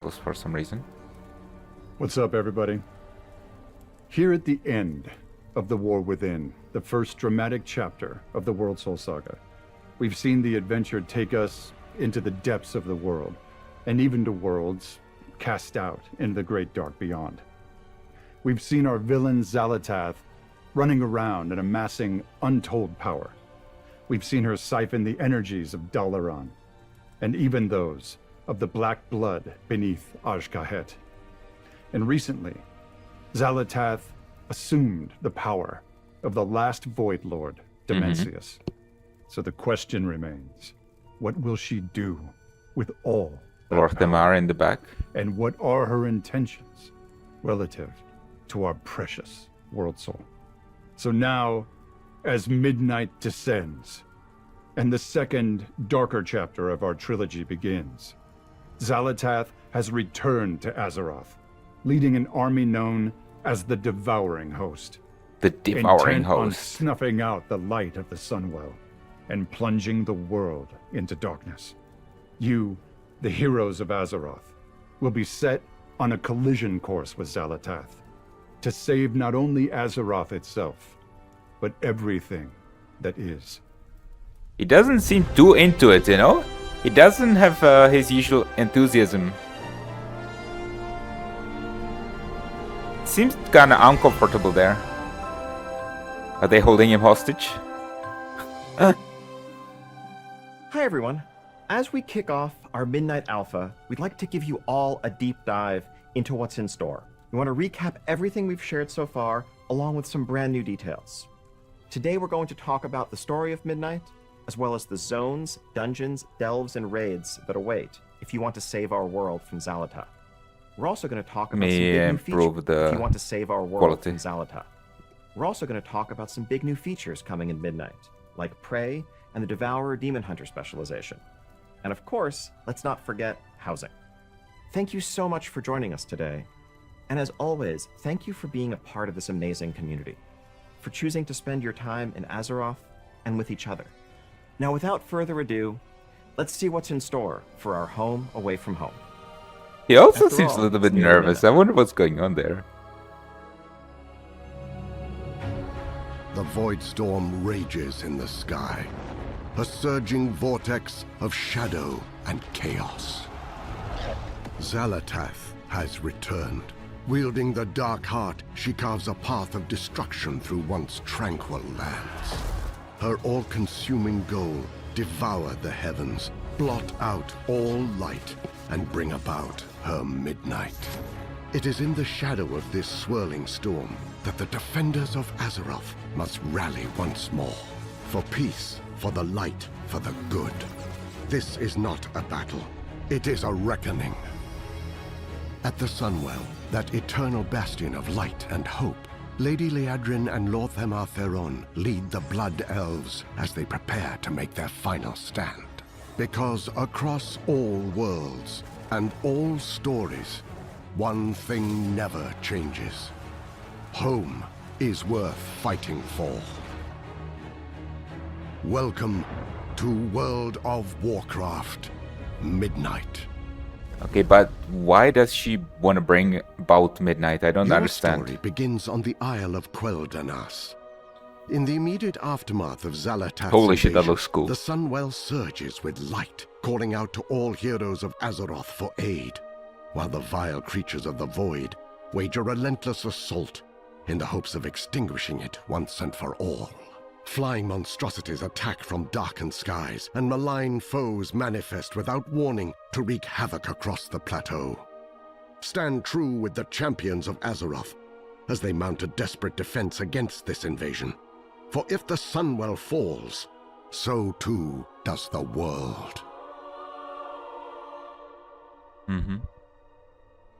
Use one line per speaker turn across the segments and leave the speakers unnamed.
tentacles for some reason.
What's up, everybody? Here at the end of The War Within, the first dramatic chapter of the World Soul Saga, we've seen the adventure take us into the depths of the world, and even to worlds cast out into the great dark beyond. We've seen our villain Xal'atath running around and amassing untold power. We've seen her siphon the energies of Dalaran, and even those of the black blood beneath Azj-Kahet. And recently, Xal'atath assumed the power of the last Void Lord, Dimensius. So the question remains, what will she do with all that
Lord
power?
Damar in the back.
And what are her intentions relative to our precious World Soul? So now, as midnight descends, and the second, darker chapter of our trilogy begins, Xal'atath has returned to Azeroth, leading an army known as the Devouring Host.
The Devouring
intent on
Host.
snuffing out the light of the Sunwell and plunging the world into darkness. You, the heroes of Azeroth, will be set on a collision course with Xal'atath to save not only Azeroth itself, but everything that is.
He doesn't seem too into it, you know? He doesn't have his usual enthusiasm. Seems kinda uncomfortable there. Are they holding him hostage?
Hi everyone. As we kick off our Midnight Alpha, we'd like to give you all a deep dive into what's in store. We want to recap everything we've shared so far, along with some brand new details. Today we're going to talk about the story of Midnight, as well as the zones, dungeons, delves, and raids that await if you want to save our world from Xal'atath. We're also going to talk about some big new
improve
features
the
if you want to save our world
quality.
from Xal'atath. We're also going to talk about some big new features coming in Midnight, like Prey and the Devourer Demon Hunter specialization. And of course, let's not forget housing. Thank you so much for joining us today. And as always, thank you for being a part of this amazing community, for choosing to spend your time in Azeroth and with each other. Now, without further ado, let's see what's in store for our home away from home.
He also
After
seems
all,
a little bit
it's nearly
nervous. I wonder what's going on there.
The void storm rages in the sky, a surging vortex of shadow and chaos. Xal'atath has returned. Wielding the dark heart, she carves a path of destruction through once tranquil lands. Her all-consuming goal, devour the heavens, blot out all light, and bring about her midnight. It is in the shadow of this swirling storm that the defenders of Azeroth must rally once more. For peace, for the light, for the good. This is not a battle. It is a reckoning. At the Sunwell, that eternal bastion of light and hope, Lady Liadrin and Lord Thamar Theron lead the Blood Elves as they prepare to make their final stand. Because across all worlds and all stories, one thing never changes. Home is worth fighting for. Welcome to World of Warcraft Midnight.
Okay, but why does she want to bring about Midnight? I don't
Your
understand.
story begins on the Isle of Quel'Danas. In the immediate aftermath of Xal'atath's
Holy shit, that
invasion,
looks cool.
the Sunwell surges with light, calling out to all heroes of Azeroth for aid, while the vile creatures of the Void wage a relentless assault in the hopes of extinguishing it once and for all. Flying monstrosities attack from darkened skies, and malign foes manifest without warning to wreak havoc across the plateau. Stand true with the champions of Azeroth as they mount a desperate defense against this invasion. For if the Sunwell falls, so too does the world.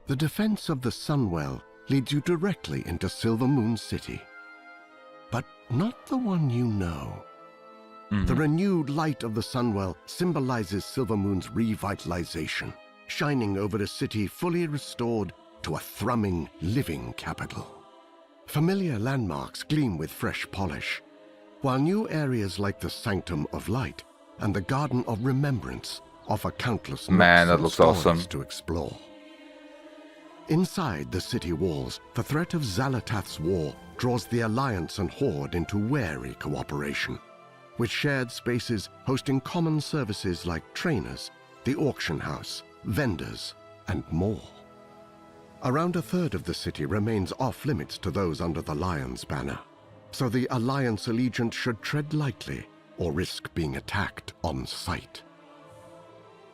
The defense of the Sunwell leads you directly into Silvermoon City. But not the one you know. The renewed light of the Sunwell symbolizes Silvermoon's revitalization, shining over a city fully restored to a thrumming, living capital. Familiar landmarks gleam with fresh polish, while new areas like the Sanctum of Light and the Garden of Remembrance offer countless
Man,
nooks
that
and
looks
stories
awesome.
to explore. Inside the city walls, the threat of Xalatath's war draws the Alliance and Horde into wary cooperation, with shared spaces hosting common services like trainers, the auction house, vendors, and more. Around a third of the city remains off-limits to those under the Lion's banner, so the Alliance allegiant should tread lightly or risk being attacked on sight.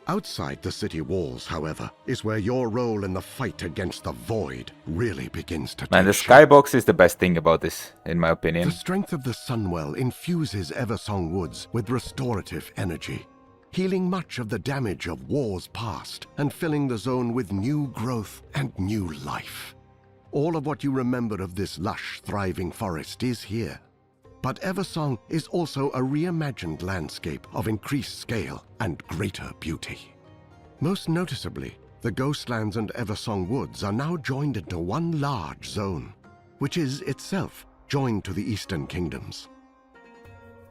Outside the city walls, however, is where your role in the fight against the Void really begins to
Man, the
take shape.
skybox is the best thing about this, in my opinion.
The strength of the Sunwell infuses Eversong Woods with restorative energy, healing much of the damage of wars past and filling the zone with new growth and new life. All of what you remember of this lush, thriving forest is here. But Eversong is also a reimagined landscape of increased scale and greater beauty. Most noticeably, the Ghostlands and Eversong Woods are now joined into one large zone, which is itself joined to the Eastern Kingdoms.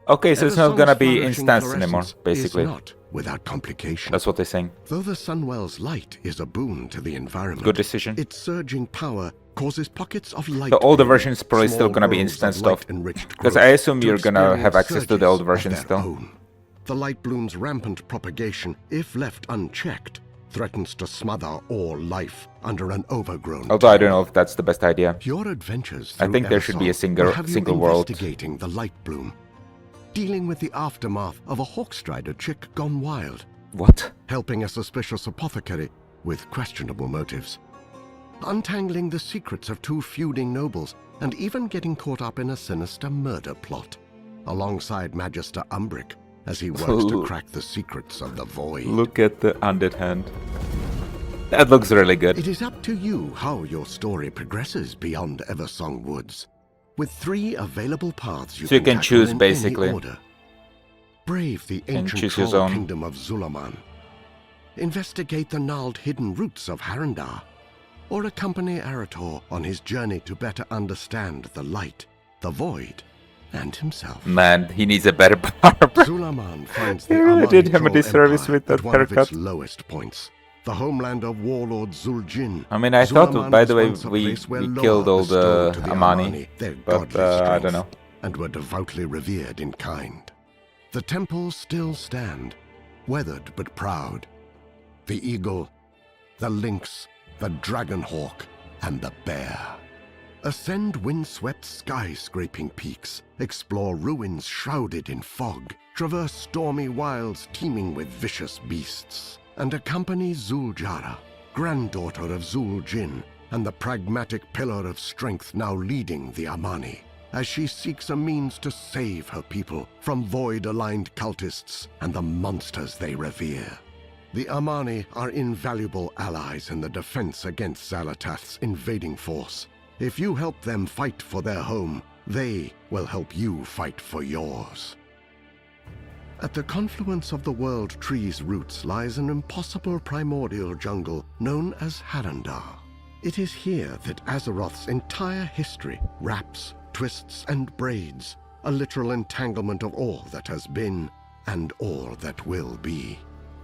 Okay, so it's not
Eversong's
gonna be
flourishing
instanced anymore,
fluorescence
basically.
Is not without complication.
That's what they're saying.
Though the Sunwell's light is a boon to the environment,
Good decision.
its surging power causes pockets of light.
The older
being
version is probably still
small
gonna be
groves
instant
of
stuff.
light-enriched
Because
growth
I assume
to
you're gonna have
experience
access to the old
surges
version
of their
still.
own. The light bloom's rampant propagation, if left unchecked, threatens to smother all life under an overgrown.
Although I don't know if that's the best idea.
Your adventures
I
through
think there should be a
Eversong will have you
single world.
investigating the light bloom, dealing with the aftermath of a Hawkstrider chick gone wild,
What?
helping a suspicious apothecary with questionable motives, untangling the secrets of two feuding nobles, and even getting caught up in a sinister murder plot, alongside Magister Umbric as he works to
Ooh.
crack the secrets of the Void.
Look at the undead hand. That looks really good.
It is up to you how your story progresses beyond Eversong Woods, with 3 available paths you
So you can
tackle
choose,
in
basically.
any order. Brave the ancient
choose your
troll
zone.
kingdom of Zulaman. Investigate the gnarled hidden roots of Harandar. Or accompany Arator on his journey to better understand the light, the void, and himself.
Man, he needs a better barber.
Zulaman finds the
They really did him a
Amani-Troll
disservice
Empire
with that
at one of its
haircut.
lowest points. The homeland of warlord Zuljin.
I mean, I thought,
Zulaman
by the
was
way,
once a
we
place where
killed
Loa
all the
bestowed to
Amani,
their
but
godly
I don't
strength,
know.
and were devoutly revered in kind. The temples still stand, weathered but proud. The eagle, the lynx, the dragonhawk, and the bear. Ascend wind-swept sky-scraping peaks, explore ruins shrouded in fog, traverse stormy wilds teeming with vicious beasts, and accompany Zuljara, granddaughter of Zuljin, and the pragmatic pillar of strength now leading the Amani, as she seeks a means to save her people from void-aligned cultists and the monsters they revere. The Amani are invaluable allies in the defense against Xalatath's invading force. If you help them fight for their home, they will help you fight for yours. At the confluence of the world tree's roots lies an impossible primordial jungle known as Harandar. It is here that Azeroth's entire history wraps, twists, and braids, a literal entanglement of all that has been and all that will be.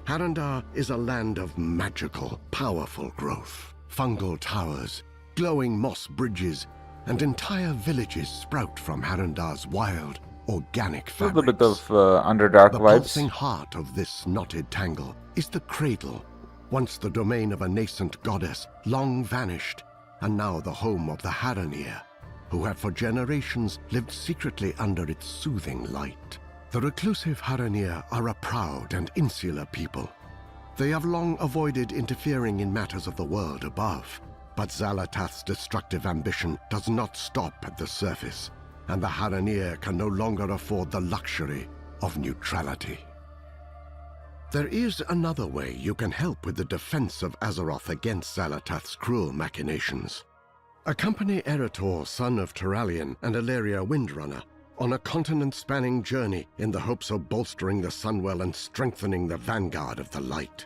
Harandar is a land of magical, powerful growth. Fungal towers, glowing moss bridges, and entire villages sprout from Harandar's wild, organic
A
fabrics.
little bit of Underdark
The
vibes.
pulsing heart of this knotted tangle is the cradle, once the domain of a nascent goddess, long vanished, and now the home of the Haranir, who have for generations lived secretly under its soothing light. The reclusive Haranir are a proud and insular people. They have long avoided interfering in matters of the world above, but Xalatath's destructive ambition does not stop at the surface, and the Haranir can no longer afford the luxury of neutrality. There is another way you can help with the defense of Azeroth against Xalatath's cruel machinations. Accompany Erator, son of Turalian and Aleria Windrunner, on a continent-spanning journey in the hopes of bolstering the Sunwell and strengthening the vanguard of the light.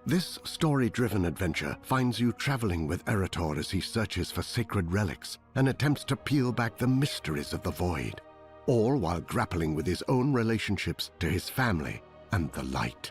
This story-driven adventure finds you traveling with Erator as he searches for sacred relics and attempts to peel back the mysteries of the Void, all while grappling with his own relationships to his family and the light.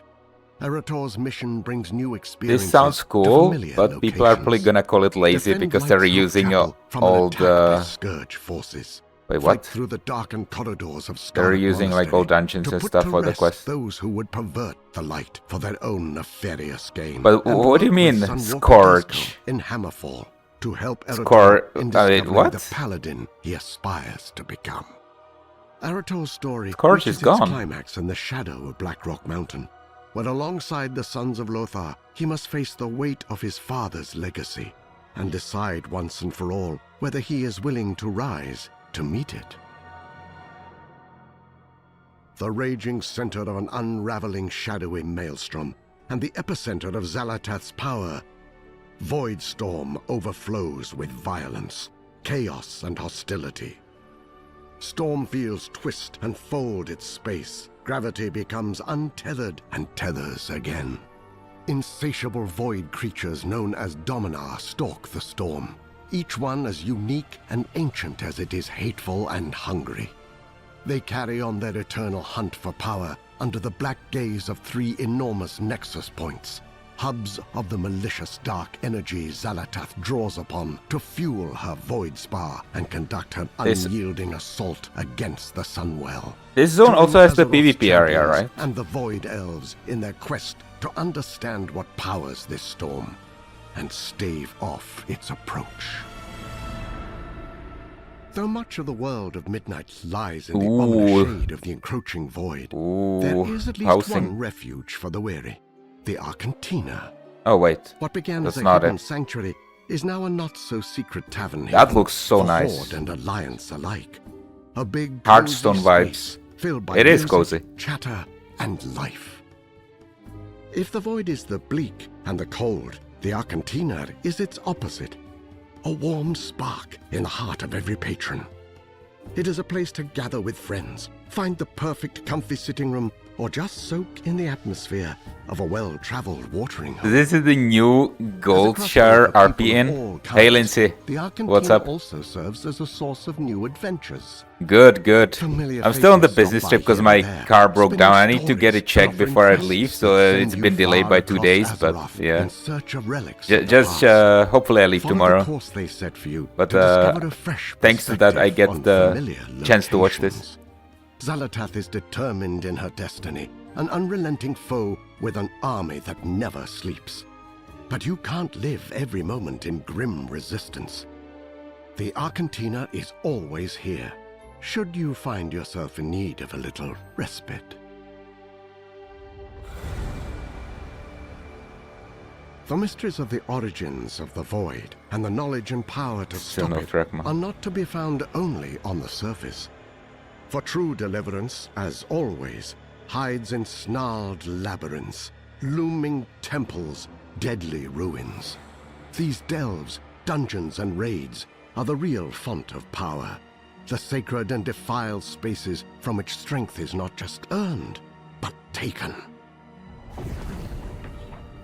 Erator's mission brings new experiences.
This sounds
to
cool,
familiar
but people are probably
locations.
gonna call it lazy
Defend
because they're
Light's Hope
using
Chapel from an
old.
attack by Scourge forces.
Wait,
Fight
what?
through the darkened corridors of
They're
Scarlet
using like
Monastery
old dungeons
to
and
put
stuff
to
for the
rest
quest.
those who would pervert the light for their own nefarious gain.
But
and
what do you
work with
mean,
Sunwalker
Scourge?
Disco in Hammerfall to help
Scourge-
Erator in
wait,
discovering
what?
the paladin he aspires to become. Erator's story
Scourge
reaches
is gone.
its climax in the shadow of Blackrock Mountain, where alongside the Sons of Lothar, he must face the weight of his father's legacy and decide once and for all whether he is willing to rise to meet it. The raging center of an unraveling shadowy maelstrom and the epicenter of Xal'atath's power, Voidstorm overflows with violence, chaos, and hostility. Stormfields twist and fold its space. Gravity becomes untethered and tethers again. Insatiable void creatures known as Dominar stalk the storm, each one as unique and ancient as it is hateful and hungry. They carry on their eternal hunt for power under the black gaze of 3 enormous nexus points, hubs of the malicious dark energy Xal'atath draws upon to fuel her void spar and conduct her unyielding assault against the Sunwell.
This zone
Join
also has the
Azeroth's
PvP area,
champions
right?
And the Void Elves in their quest to understand what powers this storm and stave off its approach. Though much of the world of Midnight lies in the ominous shade of the encroaching void, there is at least
housing.
one refuge for the weary, the Arcantina.
Oh wait,
What began
that's
as a
not
hidden
it.
sanctuary is now a not-so-secret tavern
That
haven
looks so
for
nice.
Horde and Alliance alike. A big
Hearthstone
cozy
vibes.
space filled by
It is
music,
cozy.
chatter, and life. If the void is the bleak and the cold, the Arcantina is its opposite. A warm spark in the heart of every patron. It is a place to gather with friends, find the perfect comfy sitting room, or just soak in the atmosphere of a well-traveled watering hole.
This is the new Gold
As a
Share
crossover for people
RP
of
in.
all
Hey
kinds,
Lindsay,
the Arcantina
what's up?
also serves as a source of new adventures.
Good, good.
Familiar
I'm still on the
faces
business
stop
trip
by
because
here
my
and there,
car broke
spinning
down. I need to get it
stories,
checked
offering
before I
quests
leave,
that
so
send
it's
you
been delayed
far
by 2
across
days, but
Azeroth
yeah.
in search of relics of the
Just
past.
hopefully I leave
Follow
tomorrow.
the course they set for you
But
to discover a fresh
thanks to that I
perspective
get
on
the
familiar
chance to watch this.
locations. Xal'atath is determined in her destiny, an unrelenting foe with an army that never sleeps. But you can't live every moment in grim resistance. The Arcantina is always here, should you find yourself in need of a little respite. The mysteries of the origins of the Void and the knowledge and power to
Still
stop
no
it
Thrakma.
are not to be found only on the surface. For true deliverance, as always, hides in snarled labyrinths, looming temples, deadly ruins. These delves, dungeons, and raids are the real font of power, the sacred and defiled spaces from which strength is not just earned, but taken.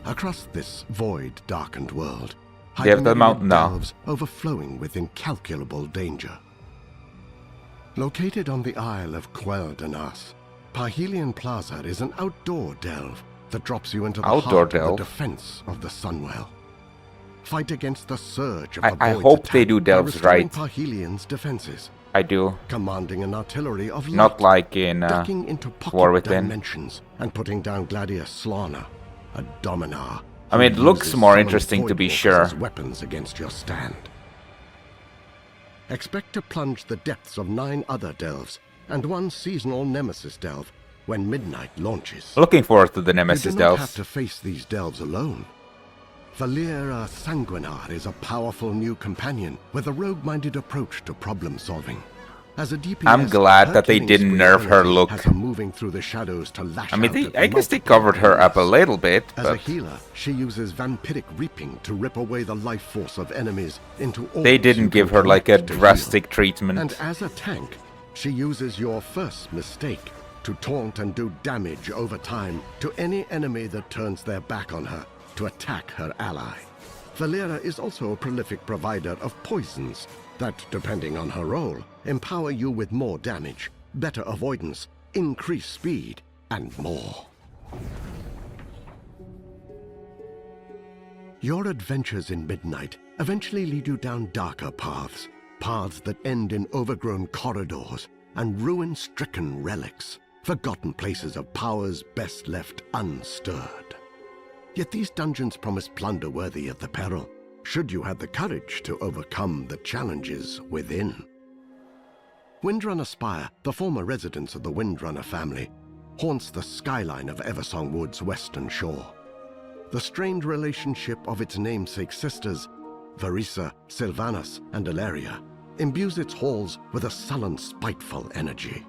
Across this void-darkened world,
They have
hide
the
myriad
mountain now.
delves overflowing with incalculable danger. Located on the Isle of Quel'Danas, Parhelion Plaza is an outdoor delve that drops you into the
Outdoor
heart
delve?
of the defense of the Sunwell. Fight against the surge of
I
the Void's
hope they
attack
do
by
delves
restoring
right.
Parhelion's defenses,
I do.
commanding an artillery of light,
Not like in
ducking into pocket
War Within.
dimensions and putting down Gladius Slana, a Dominar.
I mean, it
who
looks
uses
more
summoned
interesting to be
Voidwalkers
sure.
as weapons against your stand. Expect to plunge the depths of 9 other delves and 1 seasonal Nemesis delve when Midnight launches.
Looking forward to the Nemesis
You do not
delves.
have to face these delves alone. Valera Sanguinar is a powerful new companion with a rogue-minded approach to problem-solving. As a DPS,
I'm glad
her
that they
killing
didn't
spree
nerf her
ability
look.
has her moving through the shadows to lash
I mean,
out at
I guess they
multiple
covered her up a
enemies.
little bit,
As a
but
healer, she uses vampiric reaping to rip away the life force of enemies into all
they didn't give her like a drastic
And
treatment.
as a tank, she uses your first mistake to taunt and do damage over time to any enemy that turns their back on her to attack her ally. Valera is also a prolific provider of poisons that, depending on her role, empower you with more damage, better avoidance, increased speed, and more. Your adventures in Midnight eventually lead you down darker paths, paths that end in overgrown corridors and ruin-stricken relics, forgotten places of powers best left unstirred. Yet these dungeons promise plunder worthy of the peril, should you have the courage to overcome the challenges within. Windrunner Spire, the former residence of the Windrunner family, haunts the skyline of Eversong Wood's western shore. The strained relationship of its namesake sisters, Verisa, Sylvanas, and Ilaria, imbues its halls with a sullen, spiteful energy.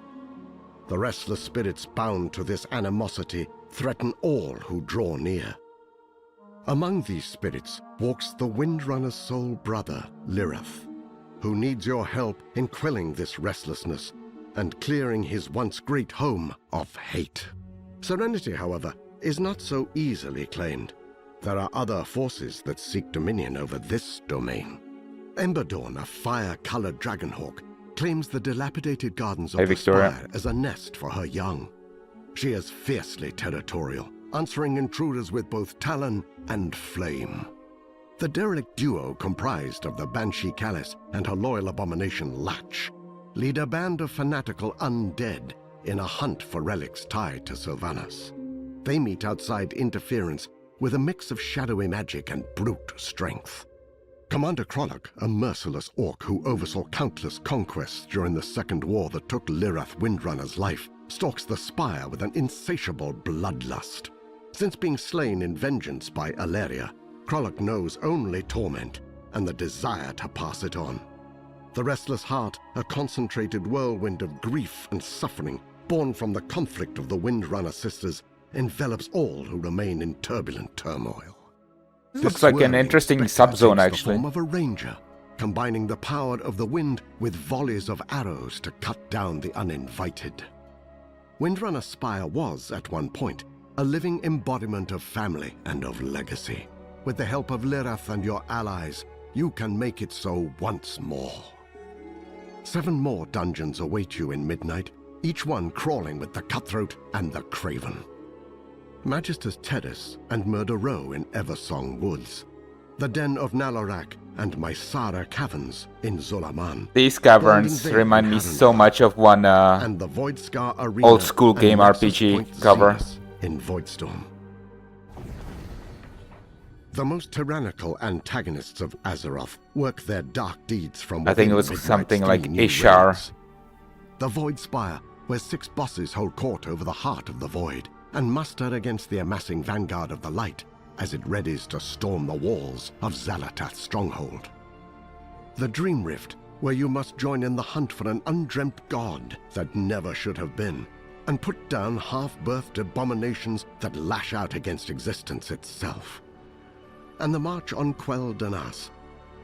The restless spirits bound to this animosity threaten all who draw near. Among these spirits walks the Windrunner's sole brother, Lirith, who needs your help in quelling this restlessness and clearing his once great home of hate. Serenity, however, is not so easily claimed. There are other forces that seek dominion over this domain. Emberdawn, a fire-colored dragonhawk, claims the dilapidated gardens of the Spire as a nest for her young. She is fiercely territorial, answering intruders with both talon and flame. The derelict duo comprised of the Banshee Callis and her loyal abomination Latch lead a band of fanatical undead in a hunt for relics tied to Sylvanas. They meet outside interference with a mix of shadowy magic and brute strength. Commander Krolok, a merciless orc who oversaw countless conquests during the Second War that took Lirath Windrunner's life, stalks the Spire with an insatiable bloodlust. Since being slain in vengeance by Ilaria, Krolok knows only torment and the desire to pass it on. The restless heart, a concentrated whirlwind of grief and suffering born from the conflict of the Windrunner sisters, envelops all who remain in turbulent turmoil.
Looks like an interesting subzone, actually.
The form of a ranger, combining the power of the wind with volleys of arrows to cut down the uninvited. Windrunner Spire was, at one point, a living embodiment of family and of legacy. With the help of Lirath and your allies, you can make it so once more. 7 more dungeons await you in Midnight, each one crawling with the Cutthroat and the Craven. Magister's Terrace and Murder Row in Eversong Woods, the Den of Nalorak and Mysara Caverns in Zolaman.
These caverns remind me so much of one
and the Voidscar Arena
old school game RPG cover.
In Voidstorm. The most tyrannical antagonists of Azeroth work their dark deeds from within.
I think it was
Midnight's
something like
3 new
Ishar.
realms. The Void Spire, where 6 bosses hold court over the heart of the Void and muster against the amassing vanguard of the light as it readies to storm the walls of Xalatath's stronghold. The Dream Rift, where you must join in the hunt for an undreamt god that never should have been, and put down half-birthed abominations that lash out against existence itself. And the march on Quell Danas,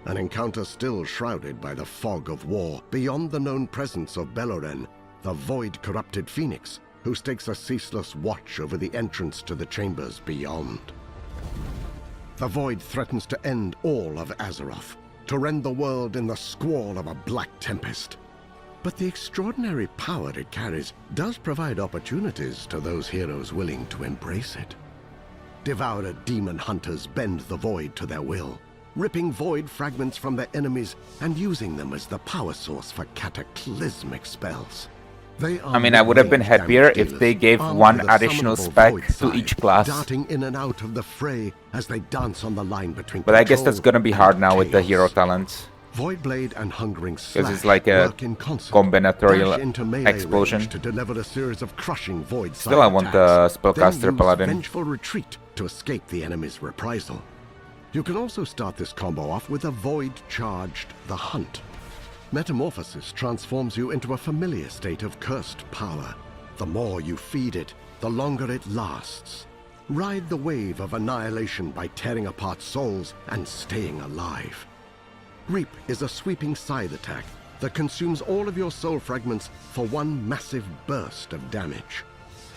an encounter still shrouded by the fog of war beyond the known presence of Beloren, the void-corrupted phoenix, who stakes a ceaseless watch over the entrance to the chambers beyond. The Void threatens to end all of Azeroth, to rend the world in the squall of a black tempest. But the extraordinary power it carries does provide opportunities to those heroes willing to embrace it. Devoured demon hunters bend the Void to their will, ripping Void fragments from their enemies and using them as the power source for cataclysmic spells.
I mean, I would have been happier if they gave one additional spec to each class.
Darting in and out of the fray as they dance on the line between
But I guess that's gonna be hard now with the hero talents.
Voidblade and Hungering Slash
Because it's like a combinatorial explosion.
To deliver a series of crushing Void
Still, I want the Spellcaster Paladin.
Vengeful retreat to escape the enemy's reprisal. You can also start this combo off with a Void-charged The Hunt. Metamorphosis transforms you into a familiar state of cursed power. The more you feed it, the longer it lasts. Ride the wave of annihilation by tearing apart souls and staying alive. Reap is a sweeping scythe attack that consumes all of your soul fragments for one massive burst of damage.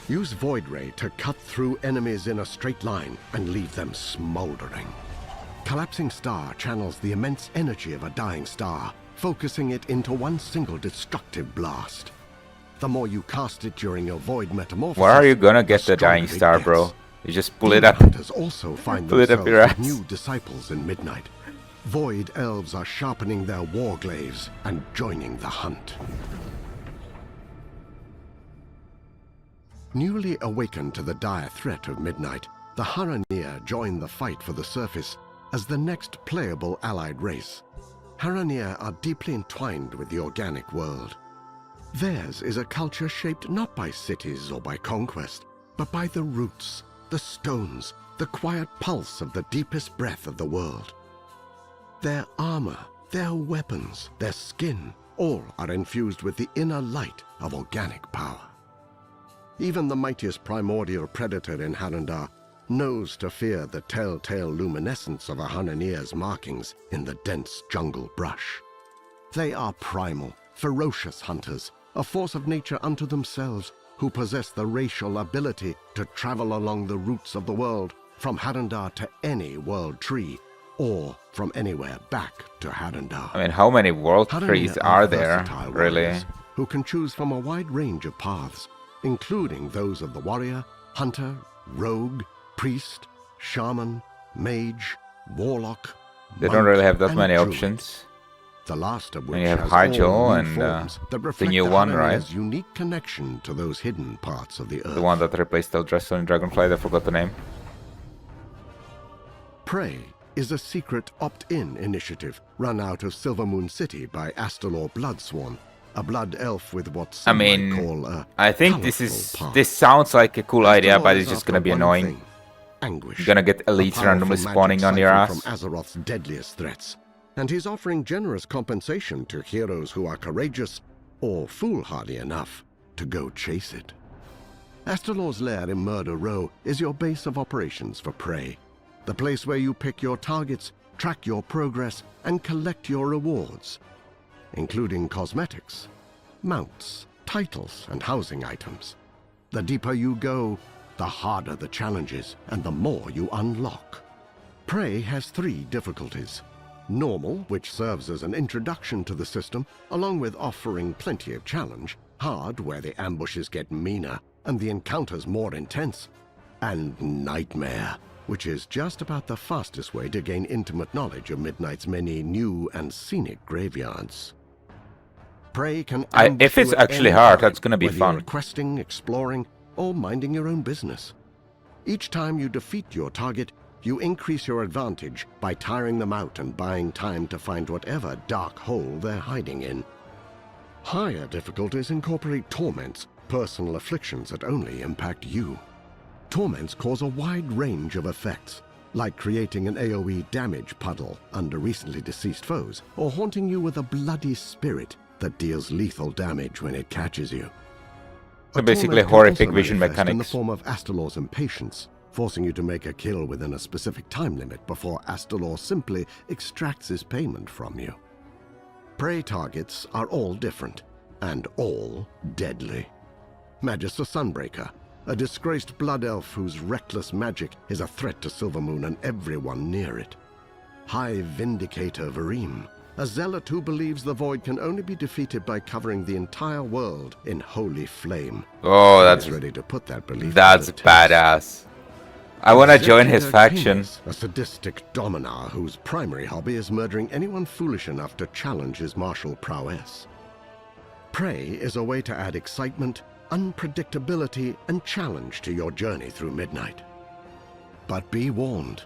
Use Void Ray to cut through enemies in a straight line and leave them smoldering. Collapsing Star channels the immense energy of a dying star, focusing it into one single destructive blast. The more you cast it during your Void metamorphosis,
Where are you gonna get the
stronger
dying
it
star,
gets.
bro? You just pull it up.
Hunters also find
Pull it up
themselves
your
with
ass.
new disciples in Midnight. Void elves are sharpening their war glaives and joining the hunt. Newly awakened to the dire threat of Midnight, the Haranir join the fight for the surface as the next playable allied race. Haranir are deeply entwined with the organic world. Theirs is a culture shaped not by cities or by conquest, but by the roots, the stones, the quiet pulse of the deepest breath of the world. Their armor, their weapons, their skin, all are infused with the inner light of organic power. Even the mightiest primordial predator in Harandar knows to fear the telltale luminescence of a Haranir's markings in the dense jungle brush. They are primal, ferocious hunters, a force of nature unto themselves, who possess the racial ability to travel along the roots of the world, from Harandar to any world tree, or from anywhere back to Harandar.
I mean, how many world
Haranir
trees are there,
versatile
really?
warriors who can choose from a wide range of paths, including those of the warrior, hunter, rogue, priest, shaman, mage, warlock,
They don't
monk,
really have that
and
many
druid.
options.
The last of which
you have
has
Hyjal
all new
and,
forms that
the
reflect
new one, right?
Haranir's unique connection to those hidden parts of the earth.
The one that replaced Eldrassil in Dragonflight, I forgot the name.
Prey is a secret opt-in initiative run out of Silvermoon City by Astalor Bloodsworn, a blood elf with what some might call a
I think
colorful past.
this sounds like a cool idea,
Astalor
but
is
it's just
after
gonna be
one
annoying.
thing, anguish.
You're gonna get
a
elites
powerful
randomly
magic
spawning on your
siphon
ass.
from Azeroth's deadliest threats, and he's offering generous compensation to heroes who are courageous or foolhardy enough to go chase it. Astalor's lair in Murder Row is your base of operations for Prey, the place where you pick your targets, track your progress, and collect your rewards, including cosmetics, mounts, titles, and housing items. The deeper you go, the harder the challenges, and the more you unlock. Prey has 3 difficulties. Normal, which serves as an introduction to the system, along with offering plenty of challenge. Hard, where the ambushes get meaner and the encounters more intense. And Nightmare, which is just about the fastest way to gain intimate knowledge of Midnight's many new and scenic graveyards. Prey can ambush
if it's
you at
actually
any
hard,
time,
that's gonna be
whether
fun.
you're questing, exploring, or minding your own business. Each time you defeat your target, you increase your advantage by tiring them out and buying time to find whatever dark hole they're hiding in. Higher difficulties incorporate torments, personal afflictions that only impact you. Torments cause a wide range of effects, like creating an AoE damage puddle under recently deceased foes, or haunting you with a bloody spirit that deals lethal damage when it catches you.
So
A
basically
torment can
horrific
also
vision
manifest in the
mechanics.
form of Astalor's impatience, forcing you to make a kill within a specific time limit before Astalor simply extracts his payment from you. Prey targets are all different, and all deadly. Magister Sunbreaker, a disgraced blood elf whose reckless magic is a threat to Silvermoon and everyone near it. High Vindicator Vareem, a zealot who believes the Void can only be defeated by covering the entire world in holy flame.
Oh,
He
that's
is ready to put that belief to
that's
the test.
badass. I wanna join his faction.
Canis, a sadistic dominar whose primary hobby is murdering anyone foolish enough to challenge his martial prowess. Prey is a way to add excitement, unpredictability, and challenge to your journey through Midnight. But be warned,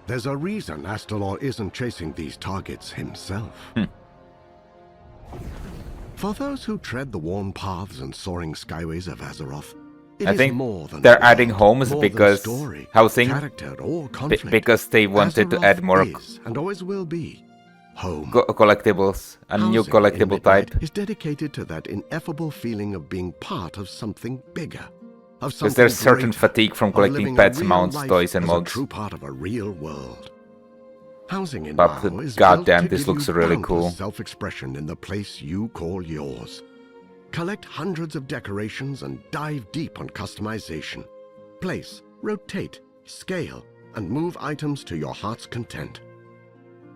there's a reason Astalor isn't chasing these targets himself. For those who tread the worn paths and soaring skyways of Azeroth, it
I
is
think
more than
they're
plot,
adding homes
more than
because
story,
housing,
character, or conflict.
because they wanted to
Azeroth
add more
is, and always will be, home.
collectibles, a new
Housing in
collectible
Midnight
type.
is dedicated to that ineffable feeling of being part of something bigger, of
Because
something
there's certain
greater,
fatigue from
of
collecting
living a
pets,
real
mounts,
life
toys, and
as a
mods.
true part of a real world. Housing in
But
WoW is
goddamn,
built to
this
give
looks
you
really
boundless
cool.
self-expression in the place you call yours. Collect hundreds of decorations and dive deep on customization. Place, rotate, scale, and move items to your heart's content.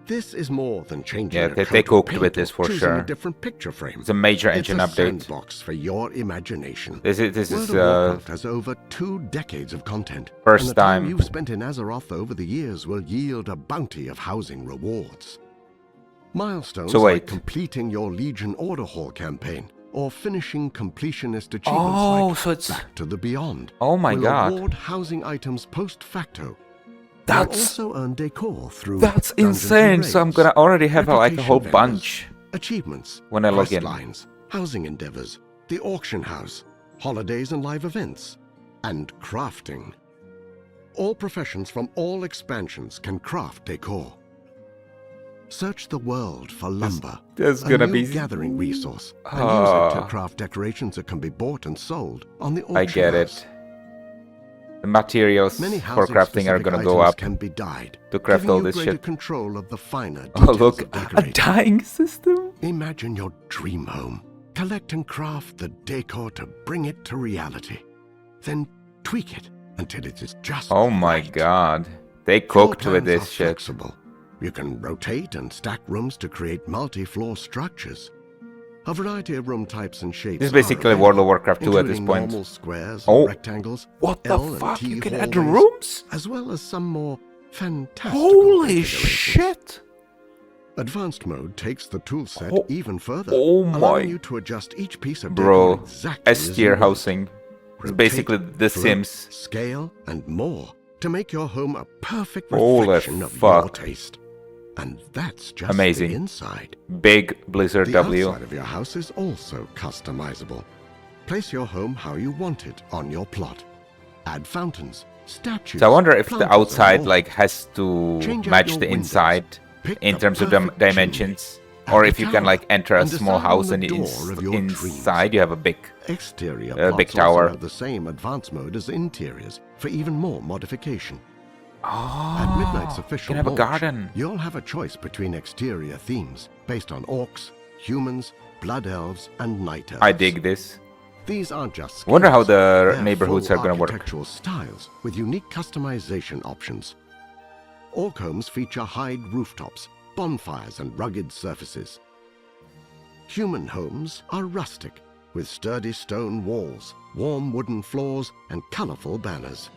This is more than changing
Yeah,
a
they
coat of
cooked
paint
with this
or
for
choosing
sure.
a different picture frame.
It's a major
It's
engine
a
update.
sandbox for your imagination.
This
World
is
of Warcraft has over 2 decades of content.
First
and the time
time.
you've spent in Azeroth over the years will yield a bounty of housing rewards. Milestones
So wait.
like completing your Legion Order Hall campaign or finishing completionist achievements like
so it's
Back to the Beyond
oh my
will
god,
award housing items post facto.
that's
You'll also earn decor through
that's
Dungeons
insane.
and
So I'm
Raids,
gonna already have like a
reputation
whole
vendors,
bunch
achievements,
when I log
quest
in.
lines, housing endeavors, the auction house, holidays and live events, and crafting. All professions from all expansions can craft decor. Search the world for lumber,
There's
a
gonna
new
be
gathering resource, and use it to
Ah.
craft decorations that can be bought and sold on the auction
I get
house.
it. The materials
Many
for crafting are
housing-specific
gonna go
items
up
can be dyed,
to craft
giving
all
you
this
greater
shit.
control of the finer
Oh
details
look,
of
a
decorating.
dying system.
Imagine your dream home. Collect and craft the decor to bring it to reality. Then tweak it until it is just
Oh my
right.
god, they
Floor
cooked with
plans
this
are
shit.
flexible. You can rotate and stack rooms to create multi-floor structures. A variety of room types and shapes.
This is
are
basically
available,
World of Warcraft 2 at this
including
point.
normal squares,
Oh.
rectangles,
What the
L and
fuck?
T
You can add
hallways,
rooms?
as well as some more fantastical
Holy
configurations.
shit!
Advanced mode takes the toolset
Oh-
even further,
oh my-
allowing you to adjust each piece of
Bro,
decor exactly as
S tier
you want.
housing. It's
Rotate,
basically The
flip,
Sims.
Scale, and more to make your home a perfect
Holy
reflection of your
fuck.
taste. And that's just
Amazing.
the inside.
Big Blizzard
The
W.
outside of your house is also customizable. Place your home how you want it on your plot. Add fountains, statues.
So I wonder if the
planters, and
outside
more.
like has to
Change out
match
your
the
windows.
inside
Pick
in
the
terms of
perfect
dimensions,
chimney.
or
Add
if
a
you can
tower,
like enter a
and
small
decide on
house
the
and
door of your
inside you have a big
Exterior
big
plots
tower.
also have the same advanced mode as interiors for even more modification. At Midnight's
you
official
can have a
launch,
garden.
you'll have a choice between exterior themes based on orcs, humans, blood elves, and night elves.
I dig this.
These aren't just
Wonder how
skins.
the
They're
neighborhoods
full
are gonna work.
architectural styles with unique customization options. Orc homes feature high rooftops, bonfires, and rugged surfaces. Human homes are rustic, with sturdy stone walls, warm wooden floors, and colorful banners.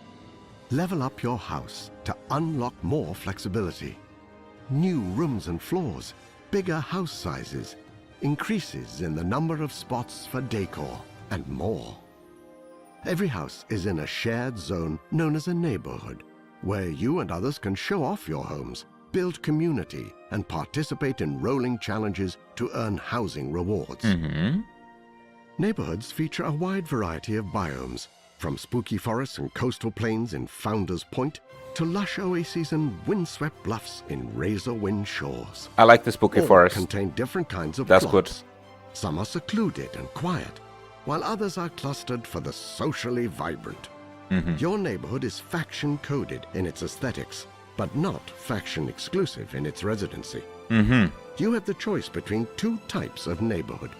Level up your house to unlock more flexibility. New rooms and floors, bigger house sizes, increases in the number of spots for decor, and more. Every house is in a shared zone known as a neighborhood, where you and others can show off your homes, build community, and participate in rolling challenges to earn housing rewards.
Mm-hmm.
Neighborhoods feature a wide variety of biomes, from spooky forests and coastal plains in Founders Point to lush oases and windswept bluffs in razor-wind shores.
I like the spooky
All
forest.
contain different kinds of
That's
plots. Some are secluded and quiet, while others are clustered for the socially vibrant.
Mhm.
Your neighborhood is faction-coded in its aesthetics, but not faction-exclusive in its residency.
Mm-hmm.
You have the choice between 2 types of neighborhood.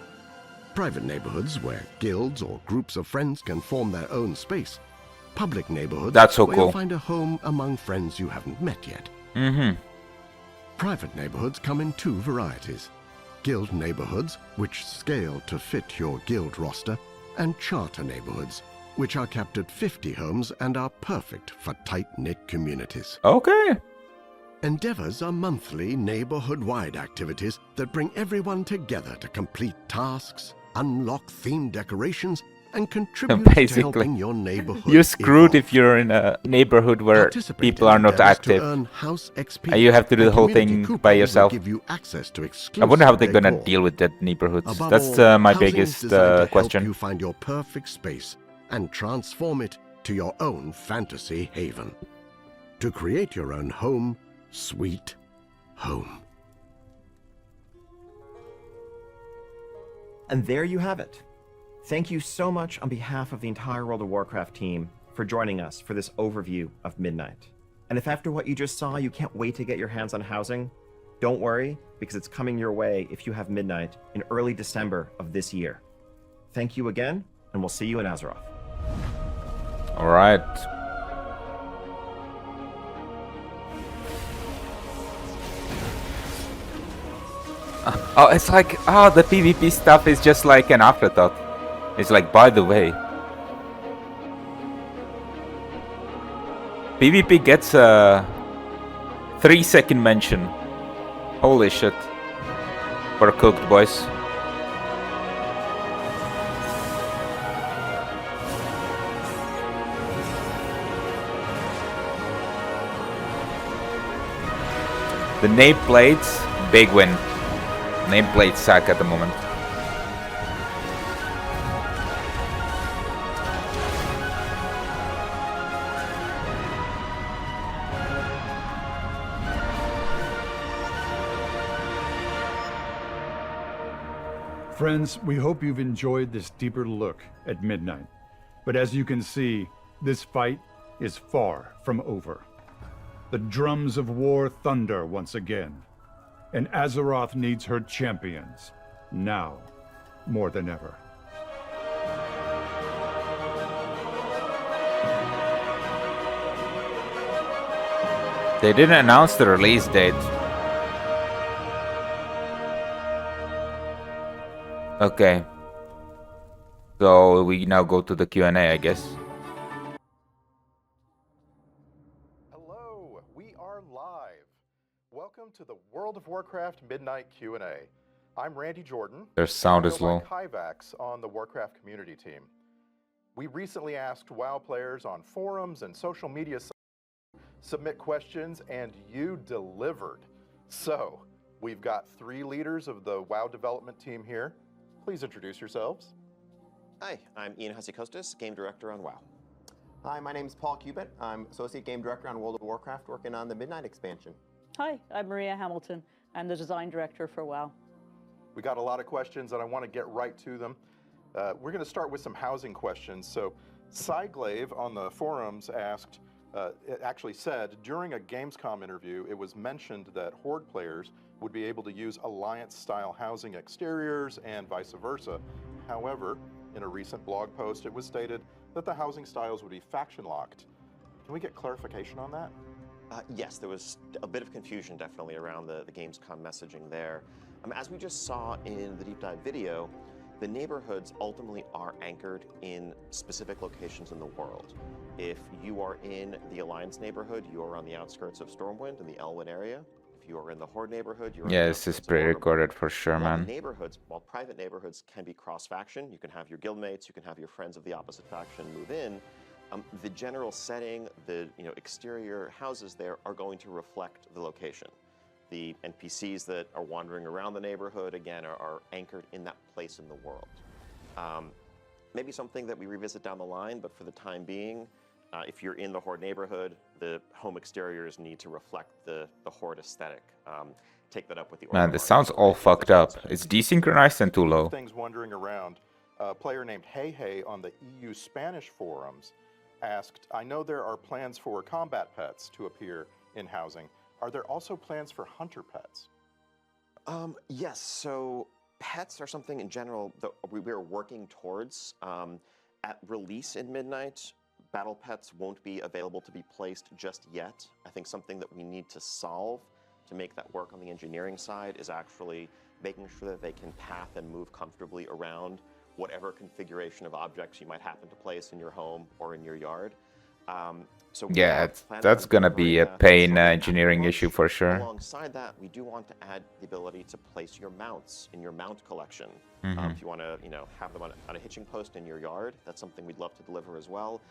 Private neighborhoods where guilds or groups of friends can form their own space. Public neighborhoods
That's so
where
cool.
you'll find a home among friends you haven't met yet.
Mm-hmm.
Private neighborhoods come in 2 varieties. Guild neighborhoods, which scale to fit your guild roster, and charter neighborhoods, which are capped at 50 homes and are perfect for tight-knit communities.
Okay.
Endeavors are monthly neighborhood-wide activities that bring everyone together to complete tasks, unlock themed decorations, and contribute to
Basically,
helping your neighborhood
You're screwed
evolve.
if you're in a neighborhood where
Participate
people
in
are not
endeavors to
active.
earn house XP,
And you have to do the
and
whole
community
thing
coupons
by
will
yourself.
give you access to
I wonder how
exclusive
they're gonna
decor.
deal with that neighborhoods.
Above
That's
all,
my
housing is
biggest
designed to help
question.
you find your perfect space and transform it to your own fantasy haven. To create your own home, sweet home.
And there you have it. Thank you so much on behalf of the entire World of Warcraft team for joining us for this overview of Midnight. And if after what you just saw you can't wait to get your hands on housing, don't worry, because it's coming your way if you have Midnight in early December of this year. Thank you again, and we'll see you in Azeroth.
All right. Oh, it's like, oh, the PvP stuff is just like an afterthought. It's like, by the way. PvP gets a 3-second mention. Holy shit. We're cooked, boys. The nameplates, big win. Nameplates suck at the moment.
Friends, we hope you've enjoyed this deeper look at Midnight. But as you can see, this fight is far from over. The drums of war thunder once again, and Azeroth needs her champions, now more than ever.
They didn't announce the release date. Okay. So we now go to the Q&A, I guess.
Hello, we are live. Welcome to the World of Warcraft Midnight Q&A. I'm Randy Jordan.
Their sound is low.
Kyvax on the Warcraft community team. We recently asked WoW players on forums and social media sites to submit questions, and you delivered. So, we've got 3 leaders of the WoW development team here. Please introduce yourselves.
Hi, I'm Ian Hasikostas, Game Director on WoW.
Hi, my name is Paul Cubitt. I'm Associate Game Director on World of Warcraft, working on the Midnight expansion.
Hi, I'm Maria Hamilton. I'm the Design Director for WoW.
We got a lot of questions, and I want to get right to them. We're going to start with some housing questions. So, Cyglaive on the forums asked, it actually said, during a Gamescom interview, it was mentioned that Horde players would be able to use Alliance-style housing exteriors and vice versa. However, in a recent blog post, it was stated that the housing styles would be faction-locked. Can we get clarification on that?
Yes, there was a bit of confusion definitely around the Gamescom messaging there. As we just saw in the deep dive video, the neighborhoods ultimately are anchored in specific locations in the world. If you are in the Alliance neighborhood, you are on the outskirts of Stormwind in the Elwyn area. If you are in the Horde neighborhood, you're
Yeah, this is pre-recorded for sure, man.
While private neighborhoods can be cross-faction, you can have your guildmates, you can have your friends of the opposite faction move in. The general setting, the exterior houses there are going to reflect the location. The NPCs that are wandering around the neighborhood, again, are anchored in that place in the world. Maybe something that we revisit down the line, but for the time being, if you're in the Horde neighborhood, the home exteriors need to reflect the Horde aesthetic. Take that up with the
Man, this sounds all fucked up. It's desynchronized and too low.
Things wandering around. A player named Hey Hey on the EU Spanish forums asked, I know there are plans for combat pets to appear in housing. Are there also plans for hunter pets?
Yes, so pets are something in general that we're working towards. At release in Midnight, battle pets won't be available to be placed just yet. I think something that we need to solve to make that work on the engineering side is actually making sure that they can path and move comfortably around whatever configuration of objects you might happen to place in your home or in your yard. So
yeah, that's gonna be a pain engineering issue for sure.
Alongside that, we do want to add the ability to place your mounts in your mount collection. If you want to, have them on a hitching post in your yard, that's something we'd love to deliver as well.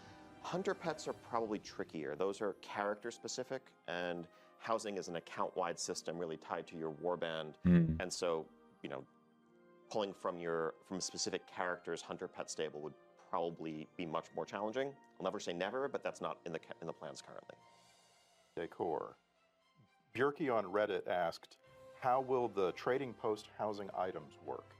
Hunter pets are probably trickier. Those are character specific, and housing is an account-wide system really tied to your warband. And so, pulling from a specific character's hunter pet stable would probably be much more challenging. I'll never say never, but that's not in the plans currently.
Decor. Bjorky on Reddit asked, how will the trading post housing items work?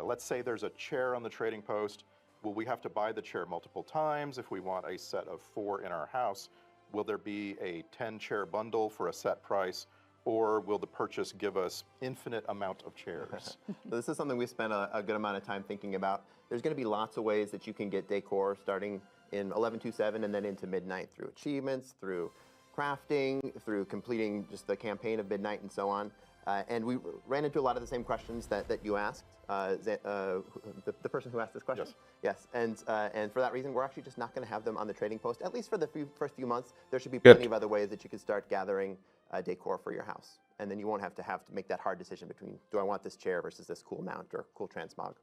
Let's say there's a chair on the trading post. Will we have to buy the chair multiple times if we want a set of 4 in our house? Will there be a 10-chair bundle for a set price? Or will the purchase give us infinite amount of chairs?
This is something we spent a good amount of time thinking about. There's going to be lots of ways that you can get decor starting in 11.2.7 and then into Midnight through achievements, through crafting, through completing just the campaign of Midnight and so on. And we ran into a lot of the same questions that you asked, the person who asked this question.
Yes.
Yes, and for that reason, we're actually just not going to have them on the trading post, at least for the first few months. There should be
Good.
plenty of other ways that you could start gathering decor for your house. And then you won't have to make that hard decision between, do I want this chair versus this cool mount or cool transmog?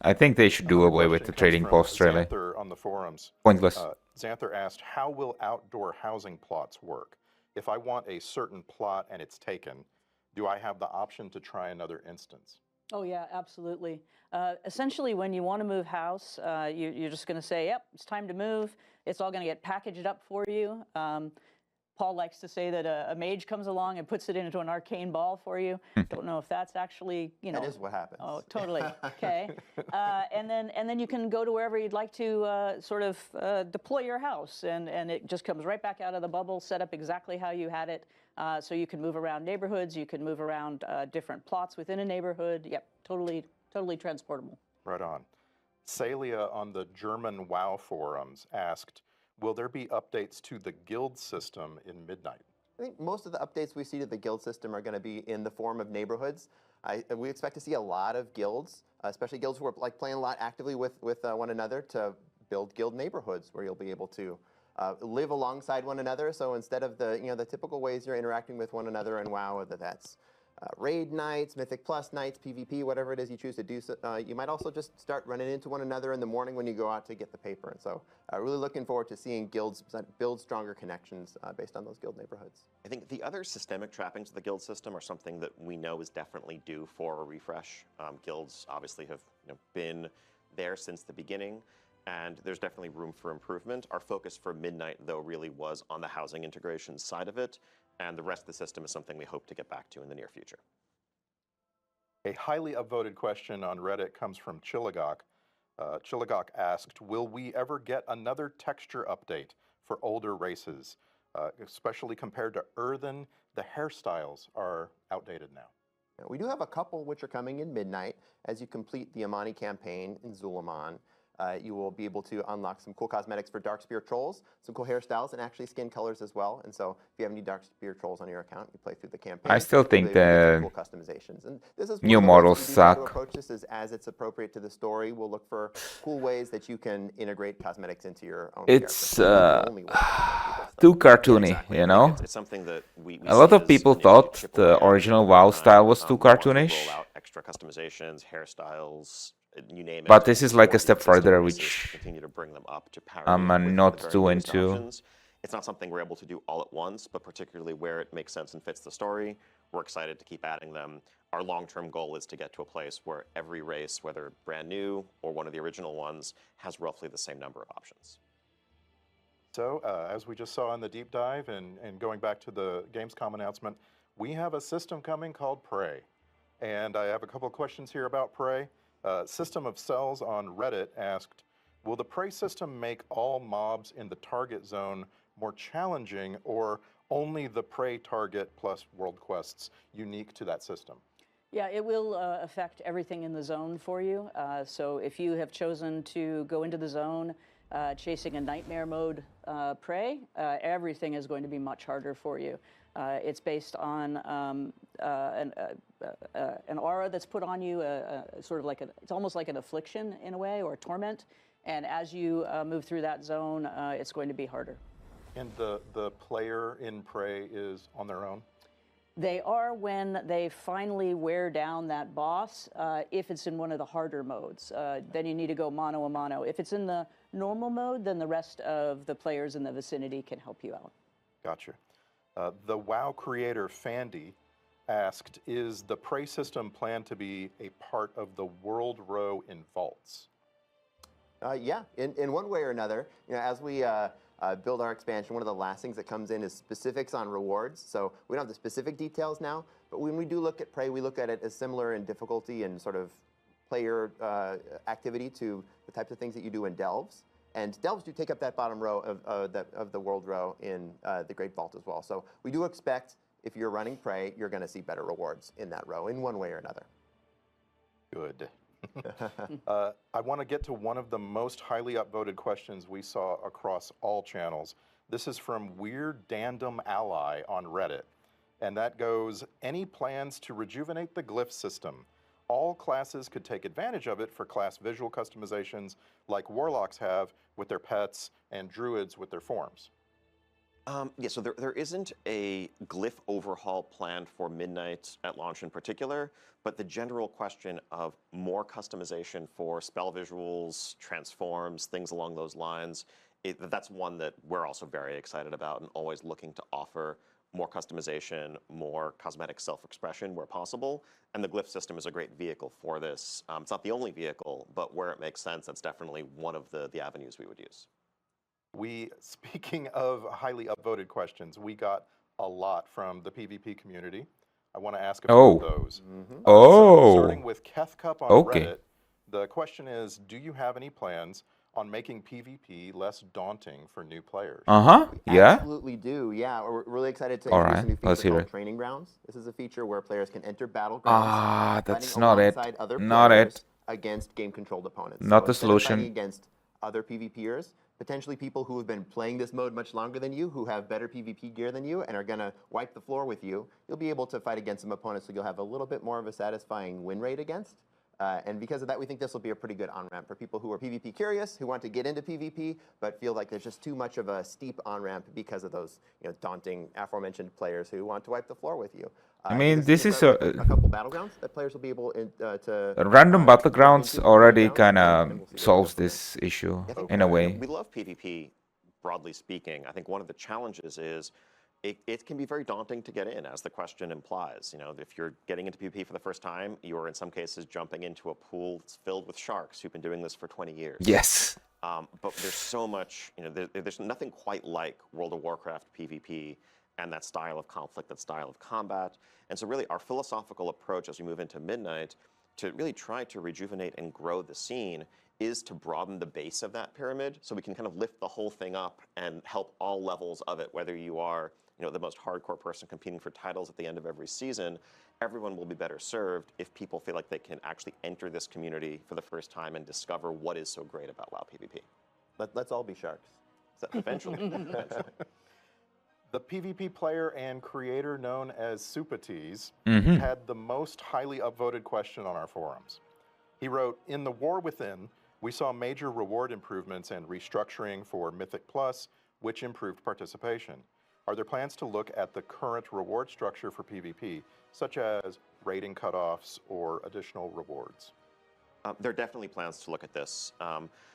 I think they should do
Another
away with
question
the
comes
trading
from
posts, really.
Xanther on the forums.
Pointless.
Xanther asked, how will outdoor housing plots work? If I want a certain plot and it's taken, do I have the option to try another instance?
Oh yeah, absolutely. Essentially, when you want to move house, you're just going to say, yep, it's time to move. It's all going to get packaged up for you. Paul likes to say that a mage comes along and puts it into an arcane ball for you. Don't know if that's actually,
That is what happens.
Oh, totally. Okay. And then you can go to wherever you'd like to sort of deploy your house, and it just comes right back out of the bubble, set up exactly how you had it. So you can move around neighborhoods, you can move around different plots within a neighborhood. Yep, totally transportable.
Right on. Celia on the German WoW forums asked, will there be updates to the guild system in Midnight?
I think most of the updates we see to the guild system are going to be in the form of neighborhoods. We expect to see a lot of guilds, especially guilds who are like playing a lot actively with one another, to build guild neighborhoods where you'll be able to live alongside one another. So instead of the typical ways you're interacting with one another in WoW, whether that's raid nights, Mythic Plus nights, PvP, whatever it is you choose to do, you might also just start running into one another in the morning when you go out to get the paper. And so really looking forward to seeing guilds build stronger connections based on those guild neighborhoods.
I think the other systemic trappings of the guild system are something that we know is definitely due for a refresh. Guilds obviously have been there since the beginning, and there's definitely room for improvement. Our focus for Midnight, though, really was on the housing integration side of it, and the rest of the system is something we hope to get back to in the near future.
A highly upvoted question on Reddit comes from Chilligok. Chilligok asked, will we ever get another texture update for older races? Especially compared to Earthen, the hairstyles are outdated now.
We do have a couple which are coming in Midnight. As you complete the Amani campaign in Zulaman, you will be able to unlock some cool cosmetics for Darkspear Trolls, some cool hairstyles, and actually skin colors as well. And so if you have any Darkspear Trolls on your account, you play through the campaign.
I still think the
cool customizations. And this is
new models suck.
Approach this is as it's appropriate to the story. We'll look for cool ways that you can integrate cosmetics into your own
It's
character.
too cartoony,
Exactly.
you know?
It's something that we
A lot
see
of
as
people
an
thought
chip
the
away
original
over
WoW
time.
style was too
We want to
cartoonish.
roll out extra customizations, hairstyles, you name it.
But this is like
for
a step
the existing
further,
races,
which
continue to bring them up to parity
I'm
with the
not
very
too
latest
into.
options. It's not something we're able to do all at once, but particularly where it makes sense and fits the story, we're excited to keep adding them. Our long-term goal is to get to a place where every race, whether brand new or one of the original ones, has roughly the same number of options.
So, as we just saw in the deep dive and going back to the Gamescom announcement, we have a system coming called Prey. And I have a couple of questions here about Prey. System of Cells on Reddit asked, will the Prey system make all mobs in the target zone more challenging, or only the Prey target plus world quests unique to that system?
Yeah, it will affect everything in the zone for you. So if you have chosen to go into the zone chasing a nightmare mode prey, everything is going to be much harder for you. It's based on an aura that's put on you, sort of like it's almost like an affliction in a way, or a torment. And as you move through that zone, it's going to be harder.
And the player in Prey is on their own?
They are when they finally wear down that boss. If it's in one of the harder modes, then you need to go mano a mano. If it's in the normal mode, then the rest of the players in the vicinity can help you out.
Gotcha. The WoW creator Fandy asked, is the Prey system planned to be a part of the World Row in Vaults?
Yeah, in one way or another. As we build our expansion, one of the last things that comes in is specifics on rewards. So we don't have the specific details now, but when we do look at Prey, we look at it as similar in difficulty and sort of player activity to the types of things that you do in Delves. And Delves do take up that bottom row of the World Row in the Great Vault as well. So we do expect, if you're running Prey, you're going to see better rewards in that row in one way or another.
Good. I want to get to one of the most highly upvoted questions we saw across all channels. This is from Weird Dandom Ally on Reddit. And that goes, any plans to rejuvenate the glyph system? All classes could take advantage of it for class visual customizations like warlocks have with their pets and druids with their forms.
Yeah, so there isn't a glyph overhaul planned for Midnight at launch in particular, but the general question of more customization for spell visuals, transforms, things along those lines, that's one that we're also very excited about and always looking to offer more customization, more cosmetic self-expression where possible. And the glyph system is a great vehicle for this. It's not the only vehicle, but where it makes sense, that's definitely one of the avenues we would use.
Speaking of highly upvoted questions, we got a lot from the PvP community. I want to ask a few of those. So starting with Kethcup on Reddit, the question is, do you have any plans on making PvP less daunting for new players?
We absolutely do. Yeah, we're really excited to introduce a new
let's
feature
hear
called
it.
Training Grounds. This is a feature where players can enter battlegrounds
That's
fighting
not it.
alongside other
Not
players
it.
against game-controlled opponents.
Not
So
the
instead of
solution.
fighting against other PvPers, potentially people who have been playing this mode much longer than you, who have better PvP gear than you, and are going to wipe the floor with you, you'll be able to fight against some opponents who you'll have a little bit more of a satisfying win rate against. And because of that, we think this will be a pretty good on-ramp for people who are PvP curious, who want to get into PvP, but feel like there's just too much of a steep on-ramp because of those daunting aforementioned players who want to wipe the floor with you.
I mean, this is
a couple battlegrounds that players will be able to
random battlegrounds
into
already
battlegrounds,
kind
and we'll
of
see where it
solves
goes from there.
this issue
I think
in a way.
We love PvP, broadly speaking. I think one of the challenges is it can be very daunting to get in, as the question implies. If you're getting into PvP for the first time, you are in some cases jumping into a pool that's filled with sharks who've been doing this for 20 years.
Yes.
But there's so much, there's nothing quite like World of Warcraft PvP and that style of conflict, that style of combat. And so really our philosophical approach as we move into Midnight to really try to rejuvenate and grow the scene is to broaden the base of that pyramid so we can kind of lift the whole thing up and help all levels of it, whether you are the most hardcore person competing for titles at the end of every season. Everyone will be better served if people feel like they can actually enter this community for the first time and discover what is so great about WoW PvP.
Let's all be sharks.
So eventually.
The PvP player and creator known as Supatees had the most highly upvoted question on our forums. He wrote, in the War Within, we saw major reward improvements and restructuring for Mythic Plus, which improved participation. Are there plans to look at the current reward structure for PvP, such as rating cutoffs or additional rewards?
There are definitely plans to look at this.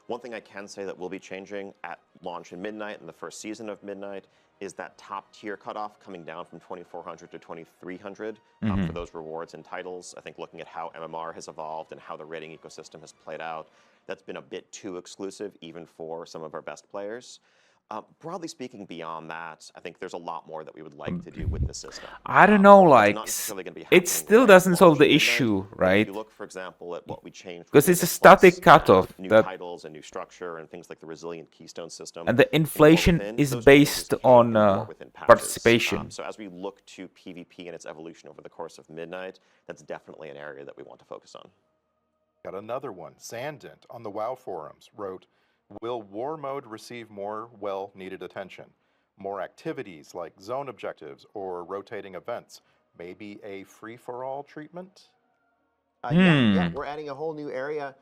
One thing I can say that will be changing at launch in Midnight and the first season of Midnight is that top tier cutoff coming down from 2,400 to 2,300 for those rewards and titles. I think looking at how MMR has evolved and how the rating ecosystem has played out, that's been a bit too exclusive even for some of our best players. Broadly speaking, beyond that, I think there's a lot more that we would like to do with the system.
I don't know,
It's
like,
not necessarily gonna be
it
happening
still
right
doesn't
at
solve
launch
the
Midnight,
issue,
but
right?
If you look, for example, at what we changed
Because
with
it's a
Mythic Plus,
static cutoff
new
that,
titles and new structure and things like the resilient keystone system.
and the
in War
inflation
Within,
is
those changes
based
came
on
in War Within patches.
participation.
So as we look to PvP and its evolution over the course of Midnight, that's definitely an area that we want to focus on.
Got another one. Sandent on the WoW forums wrote, will War Mode receive more well-needed attention? More activities like zone objectives or rotating events? Maybe a free-for-all treatment?
Yeah, we're adding a whole new area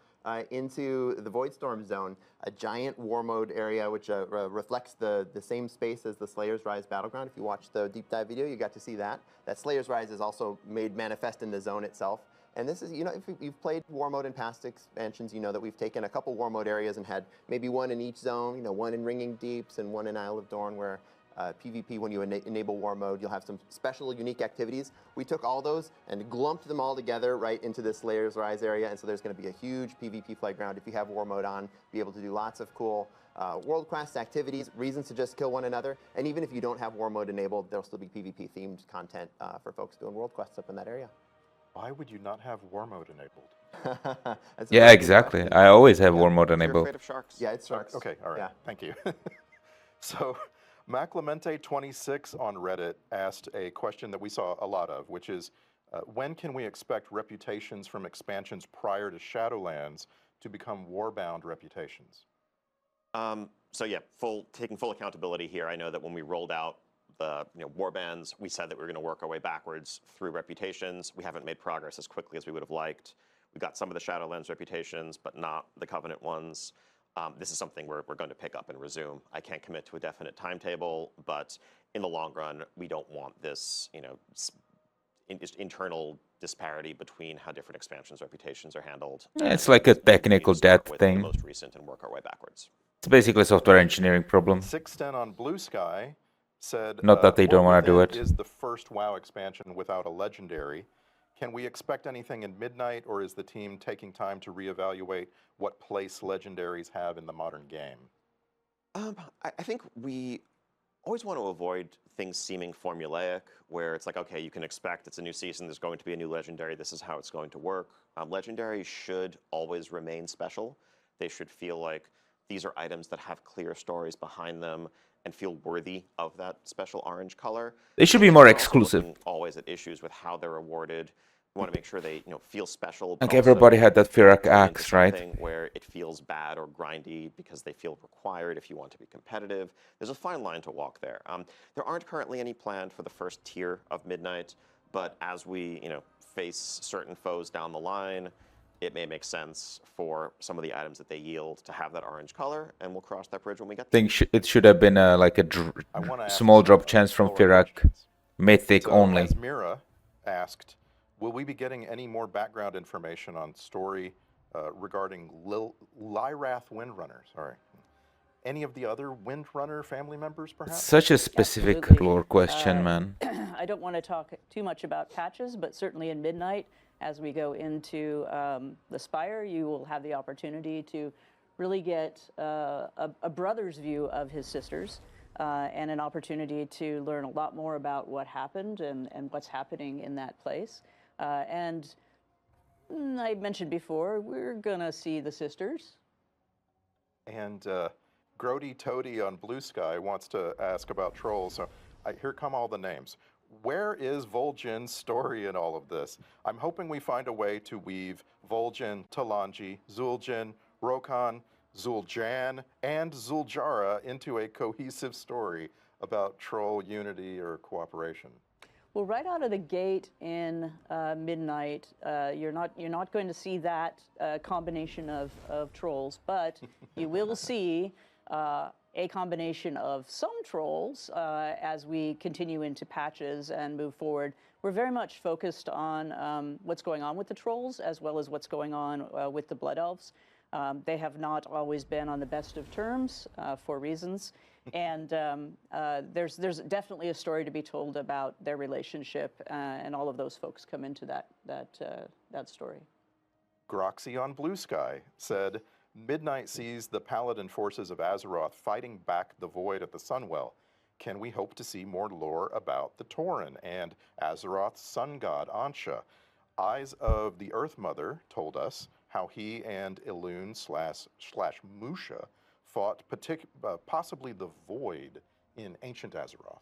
into the Voidstorm zone, a giant War Mode area which reflects the same space as the Slayer's Rise Battleground. If you watched the deep dive video, you got to see that. That Slayer's Rise is also made manifest in the zone itself. And this is, if you've played War Mode in past expansions, you know that we've taken a couple War Mode areas and had maybe one in each zone, one in Ringing Deeps and one in Isle of Dorn, where PvP, when you enable War Mode, you'll have some special, unique activities. We took all those and glumped them all together right into this Slayer's Rise area, and so there's going to be a huge PvP playground if you have War Mode on, be able to do lots of cool world-class activities, reasons to just kill one another, and even if you don't have War Mode enabled, there'll still be PvP-themed content for folks doing world quests up in that area.
Why would you not have War Mode enabled?
Yeah, exactly. I always have War Mode
You're
enabled.
afraid of sharks.
Yeah, it's sharks.
Okay, all right.
Yeah.
Thank you. So, MacLamente26 on Reddit asked a question that we saw a lot of, which is, when can we expect reputations from expansions prior to Shadowlands to become Warbound reputations?
So yeah, taking full accountability here. I know that when we rolled out the warbands, we said that we were going to work our way backwards through reputations. We haven't made progress as quickly as we would have liked. We got some of the Shadowlands reputations, but not the Covenant ones. This is something we're going to pick up and resume. I can't commit to a definite timetable, but in the long run, we don't want this, just internal disparity between how different expansions reputations are handled.
Yeah, it's like a technical debt
with
thing.
The most recent and work our way backwards.
It's basically a software engineering problem.
610 on Blue Sky said,
Not that they don't
War
wanna do
Within
it.
is the first WoW expansion without a legendary. Can we expect anything in Midnight, or is the team taking time to reevaluate what place legendaries have in the modern game?
I think we always want to avoid things seeming formulaic, where it's like, okay, you can expect it's a new season, there's going to be a new legendary, this is how it's going to work. Legendaries should always remain special. They should feel like these are items that have clear stories behind them and feel worthy of that special orange color.
They should be more exclusive.
Always at issues with how they're awarded. We want to make sure they feel special.
Like everybody had that Firak axe, right?
Where it feels bad or grindy because they feel required if you want to be competitive. There's a fine line to walk there. There aren't currently any planned for the first tier of Midnight, but as we face certain foes down the line, it may make sense for some of the items that they yield to have that orange color, and we'll cross that bridge when we get there.
It should have been like a small drop chance from Firak, mythic only.
As Mira asked, will we be getting any more background information on story regarding Lyrath Windrunner? Sorry. Any of the other Windrunner family members, perhaps?
Such a specific
Absolutely.
lore question, man.
I don't want to talk too much about patches, but certainly in Midnight, as we go into the Spire, you will have the opportunity to really get a brother's view of his sisters and an opportunity to learn a lot more about what happened and what's happening in that place. And I mentioned before, we're going to see the sisters.
And Grody Toady on Blue Sky wants to ask about trolls. So here come all the names. Where is Vol'jin's story in all of this? I'm hoping we find a way to weave Vol'jin, Talanji, Zul'jin, Rokan, Zul'jan, and Zul'jara into a cohesive story about troll unity or cooperation.
Well, right out of the gate in Midnight, you're not going to see that combination of trolls, but you will see a combination of some trolls as we continue into patches and move forward. We're very much focused on what's going on with the trolls as well as what's going on with the Blood Elves. They have not always been on the best of terms for reasons. And there's definitely a story to be told about their relationship, and all of those folks come into that story.
Groxy on Blue Sky said, Midnight sees the Paladin forces of Azeroth fighting back the Void at the Sunwell. Can we hope to see more lore about the Tauren and Azeroth's sun god Ansha? Eyes of the Earth Mother told us how he and Elune slash Musha fought possibly the Void in ancient Azeroth.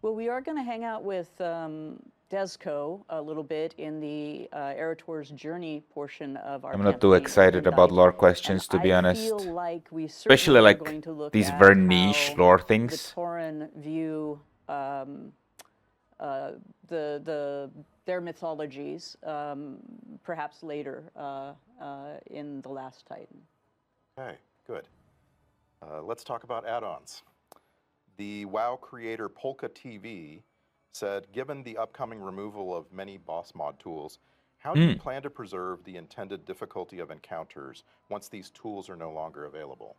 Well, we are going to hang out with Desco a little bit in the Erator's Journey portion of our
I'm not too
campaign
excited
in
about
Midnight.
lore questions, to
And
be
I
honest.
feel like we
Especially
certainly are
like
going to look
these
at
very niche
how
lore
the
things.
Tauren view their mythologies, perhaps later in The Last Titan.
Okay, good. Let's talk about add-ons. The WoW creator Polka TV said, given the upcoming removal of many boss mod tools, how do you plan to preserve the intended difficulty of encounters once these tools are no longer available?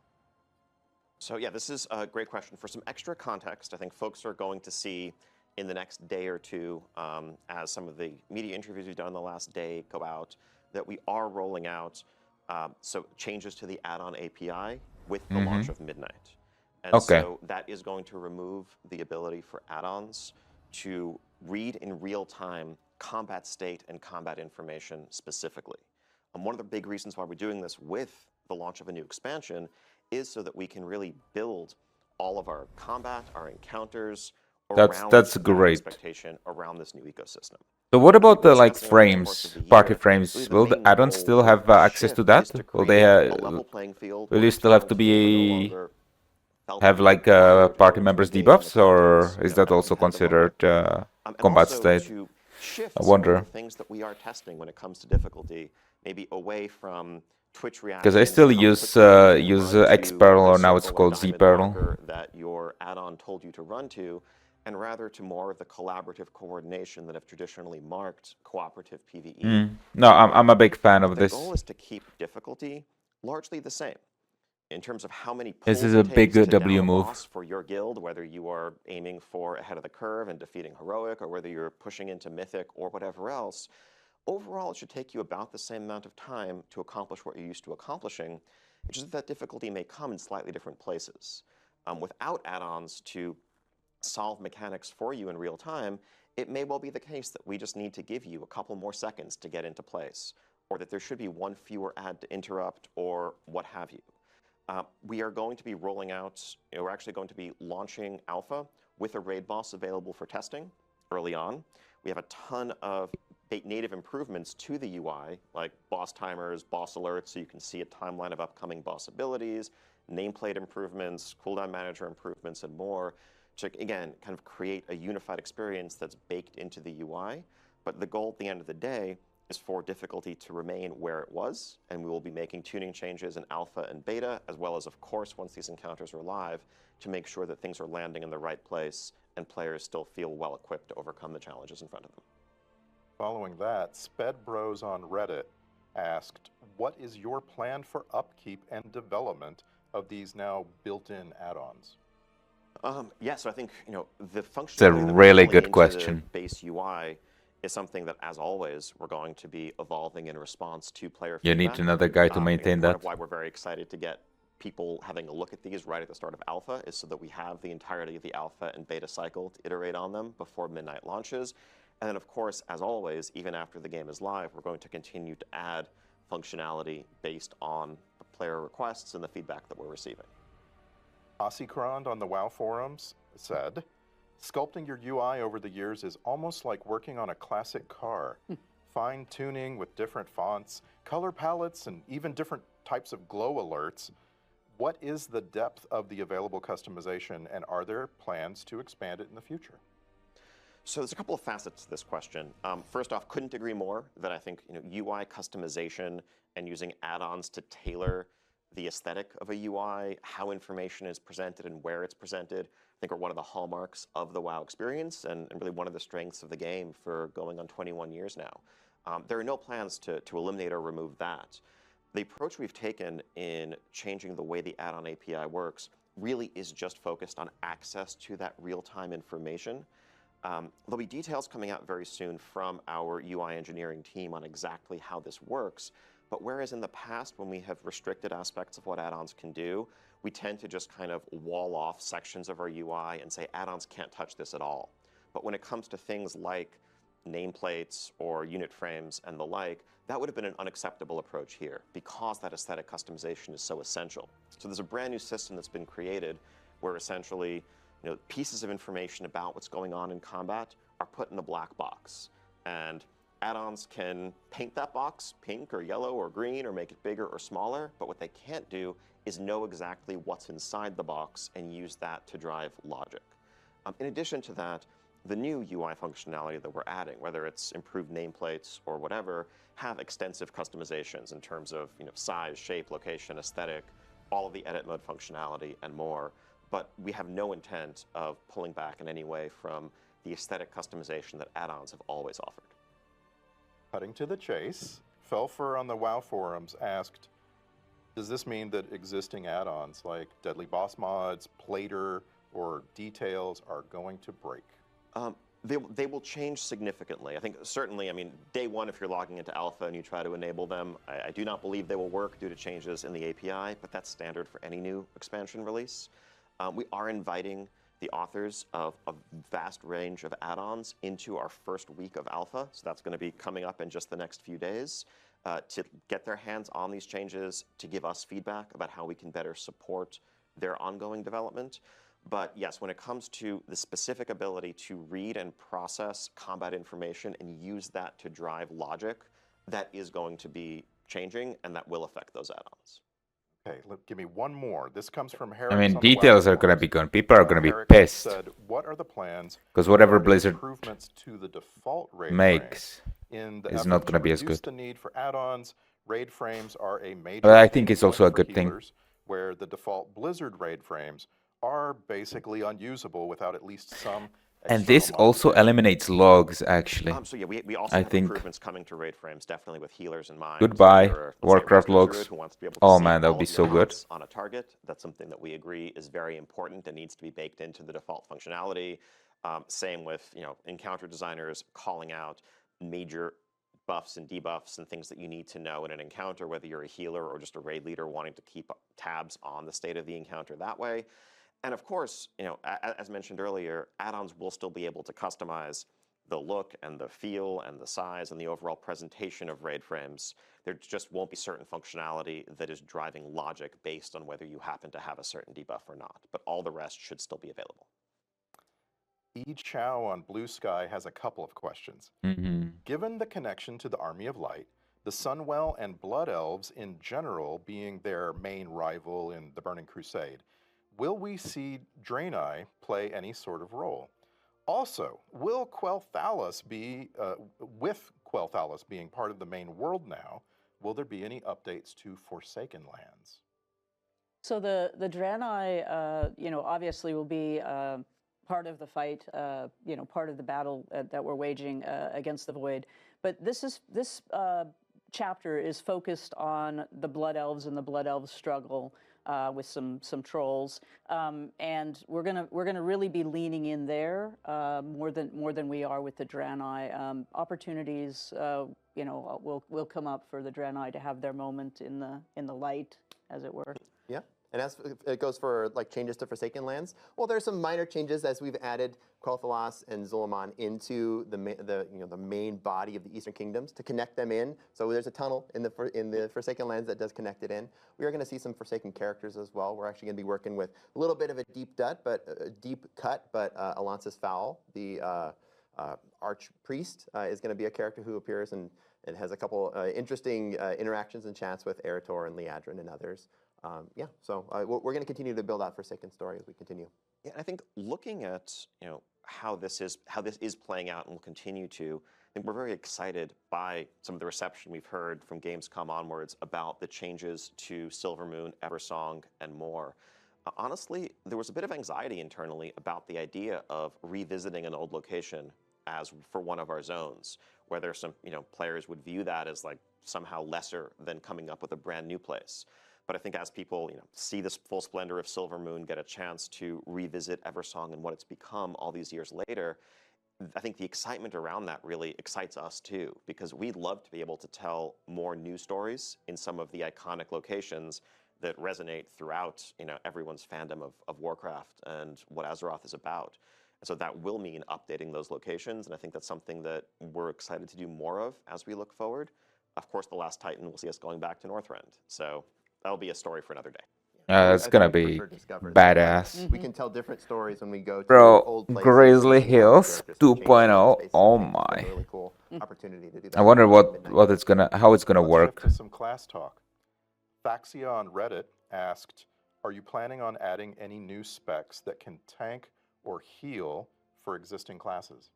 So yeah, this is a great question. For some extra context, I think folks are going to see in the next day or two, as some of the media interviews we've done in the last day go out, that we are rolling out so changes to the add-on API with the launch of Midnight. And so that is going to remove the ability for add-ons to read in real time combat state and combat information specifically. One of the big reasons why we're doing this with the launch of a new expansion is so that we can really build all of our combat, our encounters,
That's great.
expectation around this new ecosystem.
So what about the like
Discussing over the course
frames,
of the year,
party
really
frames?
the
Will the
main
add-ons
goal
still
of
have
the
access to
shift
that?
is to
Will they?
create a level playing field
Will
where
you still have to
towns are no
be
longer
have like party members debuffs, or is that also considered combat state?
To shift
I
some of
wonder.
the things that we are testing when it comes to difficulty, maybe away from Twitch reactions.
Because I still use X-Perl, or now it's called Z-Perl.
That your add-on told you to run to, and rather to more of the collaborative coordination that have traditionally marked cooperative PvE.
No, I'm a big fan of
The
this.
goal is to keep difficulty largely the same. In terms of how many
This
pulls
is
it
a
takes
big
to
W
down a
move.
boss for your guild, whether you are aiming for ahead of the curve and defeating heroic, or whether you're pushing into mythic or whatever else, overall it should take you about the same amount of time to accomplish what you're used to accomplishing. It's just that difficulty may come in slightly different places. Without add-ons to solve mechanics for you in real time, it may well be the case that we just need to give you a couple more seconds to get into place, or that there should be one fewer add to interrupt, or what have you. We are going to be rolling out, we're actually going to be launching alpha with a raid boss available for testing early on. We have a ton of native improvements to the UI, like boss timers, boss alerts, so you can see a timeline of upcoming boss abilities, nameplate improvements, cooldown manager improvements, and more, to, again, kind of create a unified experience that's baked into the UI. But the goal at the end of the day is for difficulty to remain where it was, and we will be making tuning changes in alpha and beta, as well as, of course, once these encounters are live, to make sure that things are landing in the right place and players still feel well equipped to overcome the challenges in front of them.
Following that, Sped Bros on Reddit asked, what is your plan for upkeep and development of these now built-in add-ons?
Yeah, so I think the functionality
It's a
that we're
really
pulling
good
into
question.
the base UI is something that, as always, we're going to be evolving in response to player
You
feedback.
need another guy to maintain
Part
that.
of why we're very excited to get people having a look at these right at the start of alpha is so that we have the entirety of the alpha and beta cycle to iterate on them before midnight launches. And then, of course, as always, even after the game is live, we're going to continue to add functionality based on the player requests and the feedback that we're receiving.
Ossicrond on the WoW forums said, sculpting your UI over the years is almost like working on a classic car. Fine-tuning with different fonts, color palettes, and even different types of glow alerts. What is the depth of the available customization, and are there plans to expand it in the future?
So there's a couple of facets to this question. First off, couldn't agree more that I think UI customization and using add-ons to tailor the aesthetic of a UI, how information is presented and where it's presented, I think are one of the hallmarks of the WoW experience, and really one of the strengths of the game for going on 21 years now. There are no plans to eliminate or remove that. The approach we've taken in changing the way the add-on API works really is just focused on access to that real-time information. There'll be details coming out very soon from our UI engineering team on exactly how this works. But whereas in the past, when we have restricted aspects of what add-ons can do, we tend to just kind of wall off sections of our UI and say add-ons can't touch this at all. But when it comes to things like nameplates or unit frames and the like, that would have been an unacceptable approach here because that aesthetic customization is so essential. So there's a brand new system that's been created where essentially pieces of information about what's going on in combat are put in a black box. And add-ons can paint that box pink or yellow or green or make it bigger or smaller, but what they can't do is know exactly what's inside the box and use that to drive logic. In addition to that, the new UI functionality that we're adding, whether it's improved nameplates or whatever, have extensive customizations in terms of size, shape, location, aesthetic, all of the edit mode functionality, and more. But we have no intent of pulling back in any way from the aesthetic customization that add-ons have always offered.
Cutting to the chase, Felfer on the WoW forums asked, does this mean that existing add-ons like Deadly Boss Mods, Plater, or Details are going to break?
They will change significantly. I think certainly, day one, if you're logging into alpha and you try to enable them, I do not believe they will work due to changes in the API, but that's standard for any new expansion release. We are inviting the authors of a vast range of add-ons into our first week of alpha, so that's going to be coming up in just the next few days, to get their hands on these changes, to give us feedback about how we can better support their ongoing development. But yes, when it comes to the specific ability to read and process combat information and use that to drive logic, that is going to be changing, and that will affect those add-ons.
Okay, give me one more. This comes from Herrick.
I mean, details are gonna be gone. People are gonna be
Herrick
pissed
said, "What are the plans?
because whatever
regarding
Blizzard
improvements to the default raid
makes
frame in the
is
effort
not
to
gonna be as
reduce
good.
the need for add-ons. Raid frames are a major
But I think
pain
it's also
point
a
for
good thing.
healers, where the default Blizzard raid frames are basically unusable without at least some
And
external
this also
modification."
eliminates logs, actually.
So yeah, we also
I
have
think.
improvements coming to raid frames, definitely with healers in mind.
Goodbye,
If you're, let's say, a
Warcraft
Resident
logs.
Druid who wants to be able to
Oh
see
man, that would
all
be
of
so
your
good.
health on a target, that's something that we agree is very important and needs to be baked into the default functionality. Same with encounter designers calling out major buffs and debuffs and things that you need to know in an encounter, whether you're a healer or just a raid leader wanting to keep tabs on the state of the encounter that way. And of course, as mentioned earlier, add-ons will still be able to customize the look and the feel and the size and the overall presentation of raid frames. There just won't be certain functionality that is driving logic based on whether you happen to have a certain debuff or not. But all the rest should still be available.
E. Chow on Blue Sky has a couple of questions. Given the connection to the Army of Light, the Sunwell and Blood Elves in general being their main rival in the Burning Crusade, will we see Draenei play any sort of role? Also, will Quel'Thalas be, with Quel'Thalas being part of the main world now, will there be any updates to Forsaken Lands?
So the Draenei, obviously will be part of the fight, part of the battle that we're waging against the Void. But this chapter is focused on the Blood Elves and the Blood Elves struggle with some trolls, and we're gonna really be leaning in there more than we are with the Draenei. Opportunities, will come up for the Draenei to have their moment in the light, as it were.
Yeah. And as it goes for like changes to Forsaken Lands, well, there's some minor changes as we've added Quel'Thalas and Zul'Aman into the main body of the Eastern Kingdoms to connect them in. So there's a tunnel in the Forsaken Lands that does connect it in. We are going to see some Forsaken characters as well. We're actually going to be working with a little bit of a deep cut, but Alonsis Fowl, the Archpriest, is going to be a character who appears and has a couple interesting interactions and chats with Eretor and Liadrin and others. So we're going to continue to build out Forsaken story as we continue.
Yeah, I think looking at how this is playing out and will continue to, I think we're very excited by some of the reception we've heard from Gamescom onwards about the changes to Silvermoon, Eversong, and more. Honestly, there was a bit of anxiety internally about the idea of revisiting an old location as for one of our zones, whether some players would view that as like somehow lesser than coming up with a brand new place. But I think as people see this full splendor of Silvermoon, get a chance to revisit Eversong and what it's become all these years later, I think the excitement around that really excites us too, because we'd love to be able to tell more new stories in some of the iconic locations that resonate throughout everyone's fandom of Warcraft and what Azeroth is about. And so that will mean updating those locations, and I think that's something that we're excited to do more of as we look forward. Of course, The Last Titan will see us going back to Northrend, so that'll be a story for another day.
That's gonna be badass.
We can tell different stories when we go to
Bro,
old places.
Grizzly
and see how the
Hills
characters have changed
2.0.
in space.
Oh
I think it's
my.
a really cool opportunity to do that.
I wonder
Midnight.
how it's gonna
Let's
work.
shift to some class talk. Faxia on Reddit asked, "Are you planning on adding any new specs that can tank or heal for existing classes?"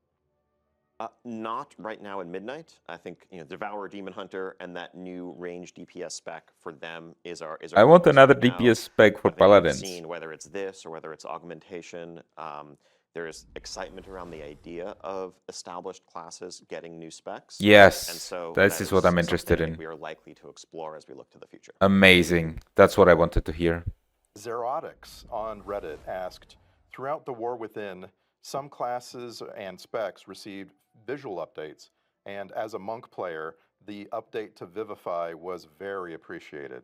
Not right now in Midnight. I think Devourer, Demon Hunter, and that new range DPS spec for them is our.
I want
focus
another
right now.
DPS spec for
I think we've
Paladins.
seen whether it's this or whether it's augmentation. There is excitement around the idea of established classes getting new specs.
Yes,
and so
this
that
is what I'm interested
something
in.
We are likely to explore as we look to the future.
Amazing. That's what I wanted to hear.
Zerotics on Reddit asked, "Throughout the War Within, some classes and specs received visual updates, and as a monk player, the update to Vivify was very appreciated.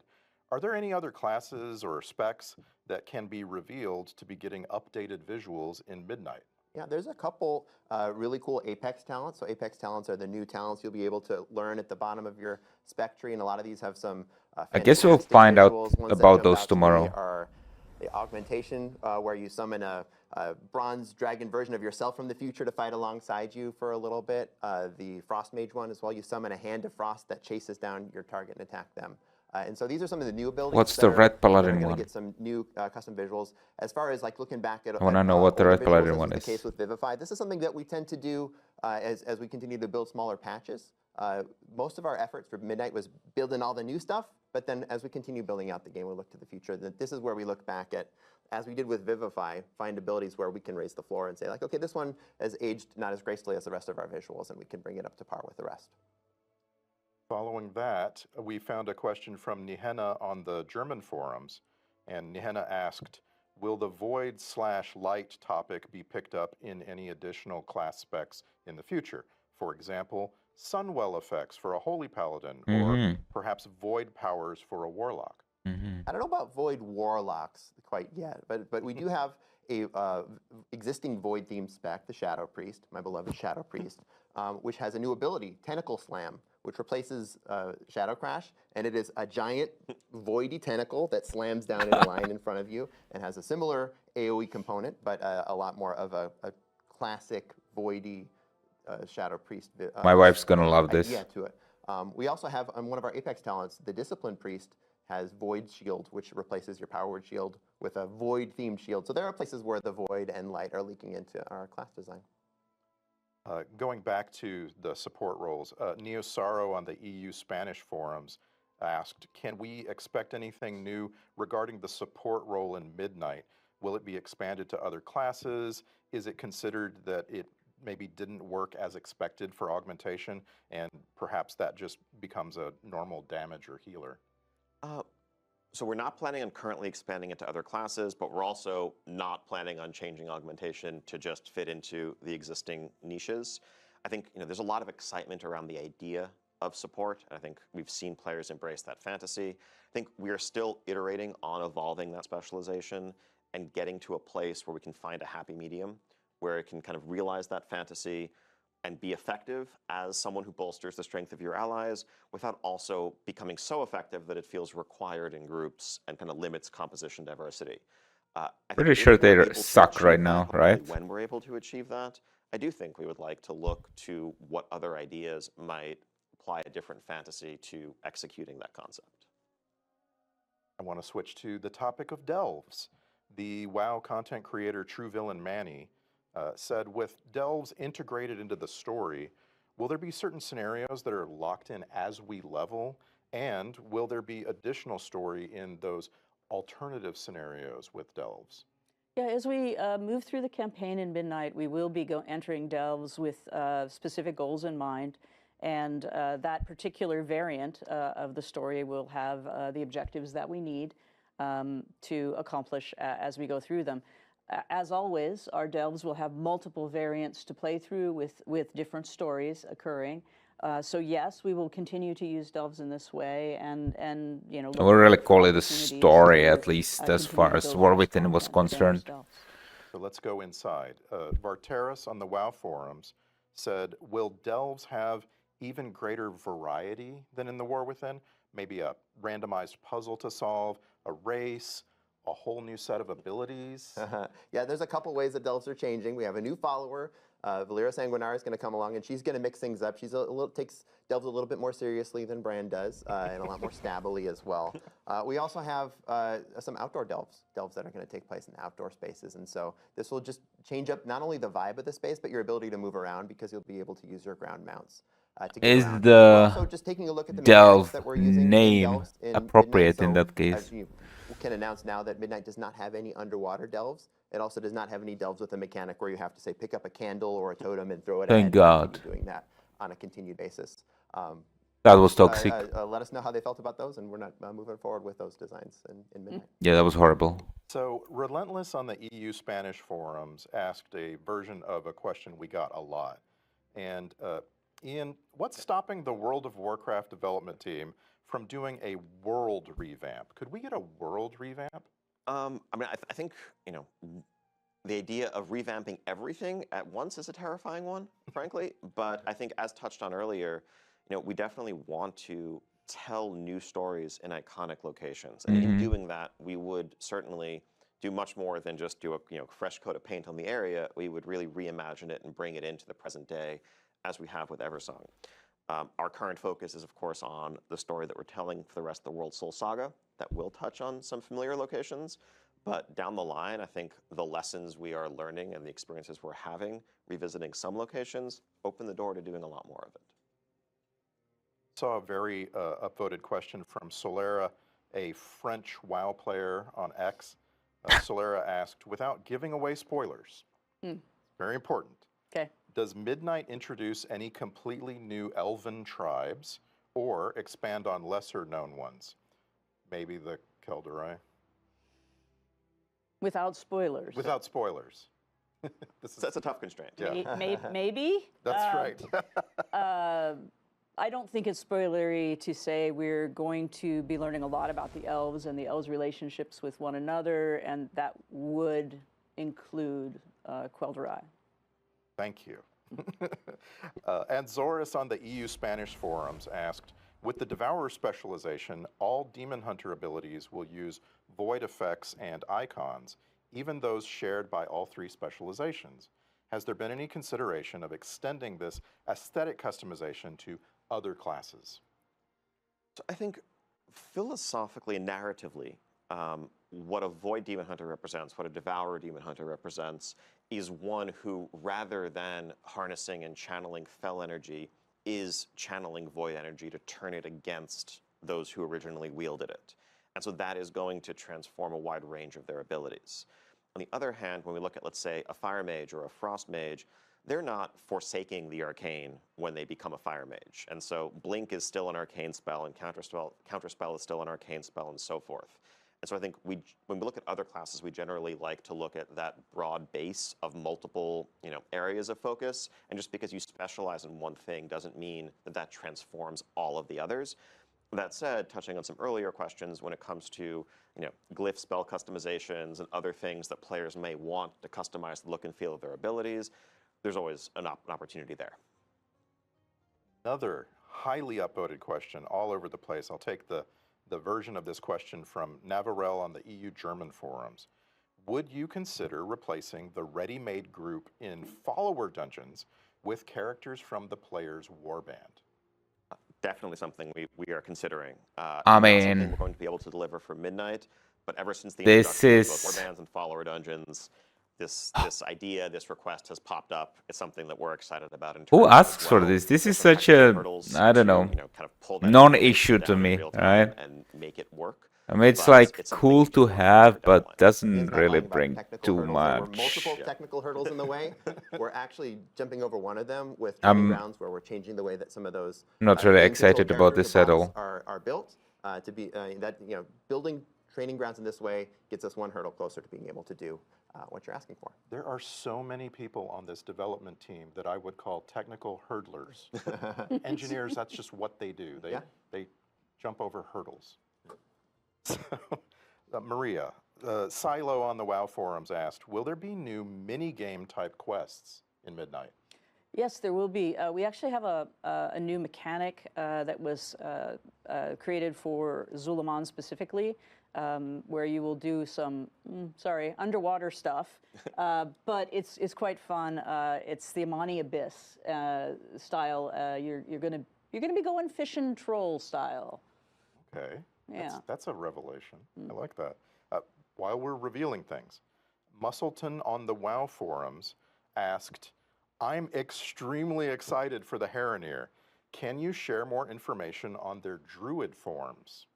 Are there any other classes or specs that can be revealed to be getting updated visuals in Midnight?"
Yeah, there's a couple really cool Apex talents. So Apex talents are the new talents you'll be able to learn at the bottom of your spec tree, and a lot of these have some
I guess we'll
fantastic
find out
visuals. Ones that
about
jump
those
out to me
tomorrow.
are the augmentation, where you summon a bronze dragon version of yourself from the future to fight alongside you for a little bit. The Frost Mage one as well, you summon a Hand of Frost that chases down your target and attack them. And so these are some of the new abilities.
What's the Red Paladin
We're going
one?
to get some new custom visuals. As far as like looking back at,
I wanna know what the
older
Red Paladin
visuals, as
one
was
is.
the case with Vivify. This is something that we tend to do as we continue to build smaller patches. Most of our efforts for Midnight was building all the new stuff, but then as we continue building out the game, we look to the future. This is where we look back at, as we did with Vivify, find abilities where we can raise the floor and say, like, okay, this one has aged not as gracefully as the rest of our visuals, and we can bring it up to par with the rest.
Following that, we found a question from Nihenna on the German forums, and Nihenna asked, will the void/light topic be picked up in any additional class specs in the future? For example, Sunwell effects for a Holy Paladin, or perhaps void powers for a Warlock.
I don't know about Void Warlocks quite yet, but we do have a existing Void themed spec, the Shadow Priest, my beloved Shadow Priest, which has a new ability, Tentacle Slam, which replaces Shadow Crash, and it is a giant voidy tentacle that slams down in a line in front of you and has a similar AoE component, but a lot more of a classic voidy Shadow Priest.
My wife's gonna love this.
idea to it. We also have one of our Apex talents, the Discipline Priest, has Void Shield, which replaces your Power Word Shield with a Void-themed shield. So there are places where the Void and Light are leaking into our class design.
Going back to the support roles, Neo Saro on the EU Spanish forums asked, can we expect anything new regarding the support role in Midnight? Will it be expanded to other classes? Is it considered that it maybe didn't work as expected for augmentation, and perhaps that just becomes a normal damage or healer?
So we're not planning on currently expanding into other classes, but we're also not planning on changing augmentation to just fit into the existing niches. I think there's a lot of excitement around the idea of support, and I think we've seen players embrace that fantasy. I think we are still iterating on evolving that specialization and getting to a place where we can find a happy medium, where it can kind of realize that fantasy and be effective as someone who bolsters the strength of your allies without also becoming so effective that it feels required in groups and kind of limits composition diversity.
Pretty sure they suck right now, right?
When we're able to achieve that, I do think we would like to look to what other ideas might apply a different fantasy to executing that concept.
I want to switch to the topic of delves. The WoW content creator True Villain Manny said, with delves integrated into the story, will there be certain scenarios that are locked in as we level? And will there be additional story in those alternative scenarios with delves?
Yeah, as we move through the campaign in Midnight, we will be entering delves with specific goals in mind. And that particular variant of the story will have the objectives that we need to accomplish as we go through them. As always, our delves will have multiple variants to play through with different stories occurring. So yes, we will continue to use delves in this way, and
I would really call it a story, at least as far as War Within was concerned.
So let's go inside. Varteris on the WoW forums said, will delves have even greater variety than in the War Within? Maybe a randomized puzzle to solve, a race, a whole new set of abilities?
Yeah, there's a couple ways that delves are changing. We have a new follower, Valera Sanguinara, is going to come along, and she's going to mix things up. She's takes delves a little bit more seriously than Bran does, and a lot more stabbily as well. We also have some outdoor delves that are going to take place in outdoor spaces, and so this will just change up not only the vibe of the space, but your ability to move around, because you'll be able to use your ground mounts.
Is the
also just taking a look at the
delve
that we're using
name appropriate in that case?
We can announce now that Midnight does not have any underwater delves. It also does not have any delves with a mechanic where you have to, say, pick up a candle or a totem and throw it
Thank
ahead.
God.
Doing that on a continued basis.
That was toxic.
Let us know how they felt about those, and we're not moving forward with those designs in Midnight.
Yeah, that was horrible.
So Relentless on the EU Spanish forums asked a version of a question we got a lot. And Ian, what's stopping the World of Warcraft development team from doing a world revamp? Could we get a world revamp?
I mean, I think, the idea of revamping everything at once is a terrifying one, frankly. But I think, as touched on earlier, we definitely want to tell new stories in iconic locations. And in doing that, we would certainly do much more than just do a fresh coat of paint on the area. We would really reimagine it and bring it into the present day, as we have with Eversong. Our current focus is, of course, on the story that we're telling for the rest of the World Soul Saga. That will touch on some familiar locations, but down the line, I think the lessons we are learning and the experiences we're having, revisiting some locations, open the door to doing a lot more of it.
Saw a very upvoted question from Solera, a French WoW player on X. Solera asked, without giving away spoilers, very important,
Okay.
does Midnight introduce any completely new elven tribes or expand on lesser known ones? Maybe the Kelderai?
Without spoilers.
Without spoilers.
That's a tough constraint.
Yeah.
Maybe.
That's right.
I don't think it's spoilery to say we're going to be learning a lot about the elves and the elves' relationships with one another, and that would include Quel'Darai.
Thank you. And Zoris on the EU Spanish forums asked, with the Devourer specialization, all Demon Hunter abilities will use void effects and icons, even those shared by all three specializations. Has there been any consideration of extending this aesthetic customization to other classes?
So I think philosophically and narratively, what a Void Demon Hunter represents, what a Devourer Demon Hunter represents, is one who, rather than harnessing and channeling fel energy, is channeling void energy to turn it against those who originally wielded it. And so that is going to transform a wide range of their abilities. On the other hand, when we look at, let's say, a Fire Mage or a Frost Mage, they're not forsaking the arcane when they become a Fire Mage. And so Blink is still an arcane spell, and Counterspell is still an arcane spell, and so forth. And so I think when we look at other classes, we generally like to look at that broad base of multiple, areas of focus. And just because you specialize in one thing doesn't mean that that transforms all of the others. That said, touching on some earlier questions, when it comes to glyph spell customizations and other things that players may want to customize the look and feel of their abilities, there's always an opportunity there.
Another highly upvoted question all over the place. I'll take the version of this question from Navarel on the EU German forums. Would you consider replacing the ready-made group in follower dungeons with characters from the player's warband?
Definitely something we are considering.
I
Not
mean,
something we're going to be able to deliver for Midnight, but ever since the
this
introduction of
is-
both warbands and follower dungeons, this idea, this request has popped up. It's something that we're excited about.
Who asks for this? This is such a, I don't know,
kind of pull that
non-issue to
down in
me,
real time
right?
and make it work.
I mean, it's
But
like
it's something
cool
we
to
can
have,
work
but
down the line.
doesn't
Ian's not
really
lying about
bring
technical
too
hurdles. There were
much.
multiple technical hurdles in the way. We're actually jumping over one of them with training grounds, where we're changing the way that some of those
Not really
game control
excited about
characters
this at
or
all.
bots are built to be building training grounds in this way gets us one hurdle closer to being able to do what you're asking for.
There are so many people on this development team that I would call technical hurdlers. Engineers, that's just what they do. They jump over hurdles. So, Maria, Silo on the WoW forums asked, will there be new mini-game type quests in Midnight?
Yes, there will be. We actually have a new mechanic that was created for Zulaman specifically, where you will do some, underwater stuff, but it's quite fun. It's the Amani Abyss style. You're gonna be going fishing troll style.
Okay.
Yeah.
That's a revelation. I like that. While we're revealing things, Musselton on the WoW forums asked, I'm extremely excited for the Heronir. Can you share more information on their druid forms?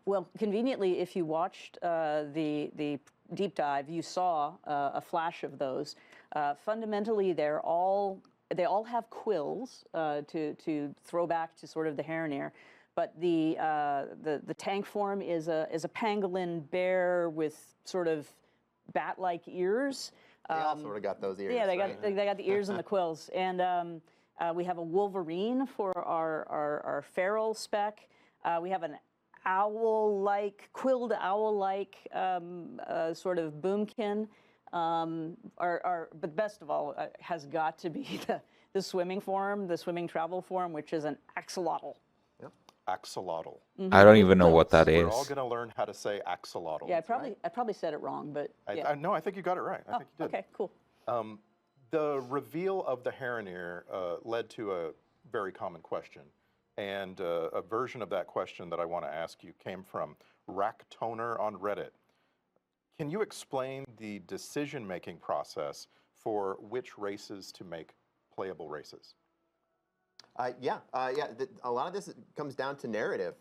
Well, conveniently, if you watched the deep dive, you saw a flash of those. Fundamentally, they all have quills to throw back to sort of the Heronir. But the tank form is a pangolin bear with sort of bat-like ears.
They all sort of got those ears.
Yeah, they
right?
got the ears and the quills. And we have a wolverine for our feral spec. We have an owl-like, quilled owl-like sort of boomkin. But best of all has got to be the swimming form, the swimming travel form, which is an axolotl.
Axolotl.
I don't even know what that
We're
is.
all going to learn how to say axolotl.
Yeah, I probably said it wrong, but yeah.
No, I think you got it right. I think you did.
Okay, cool.
The reveal of the Heronir led to very common question. And a version of that question that I want to ask you came from Racktoner on Reddit. Can you explain the decision-making process for which races to make playable races?
Yeah. A lot of this comes down to narrative.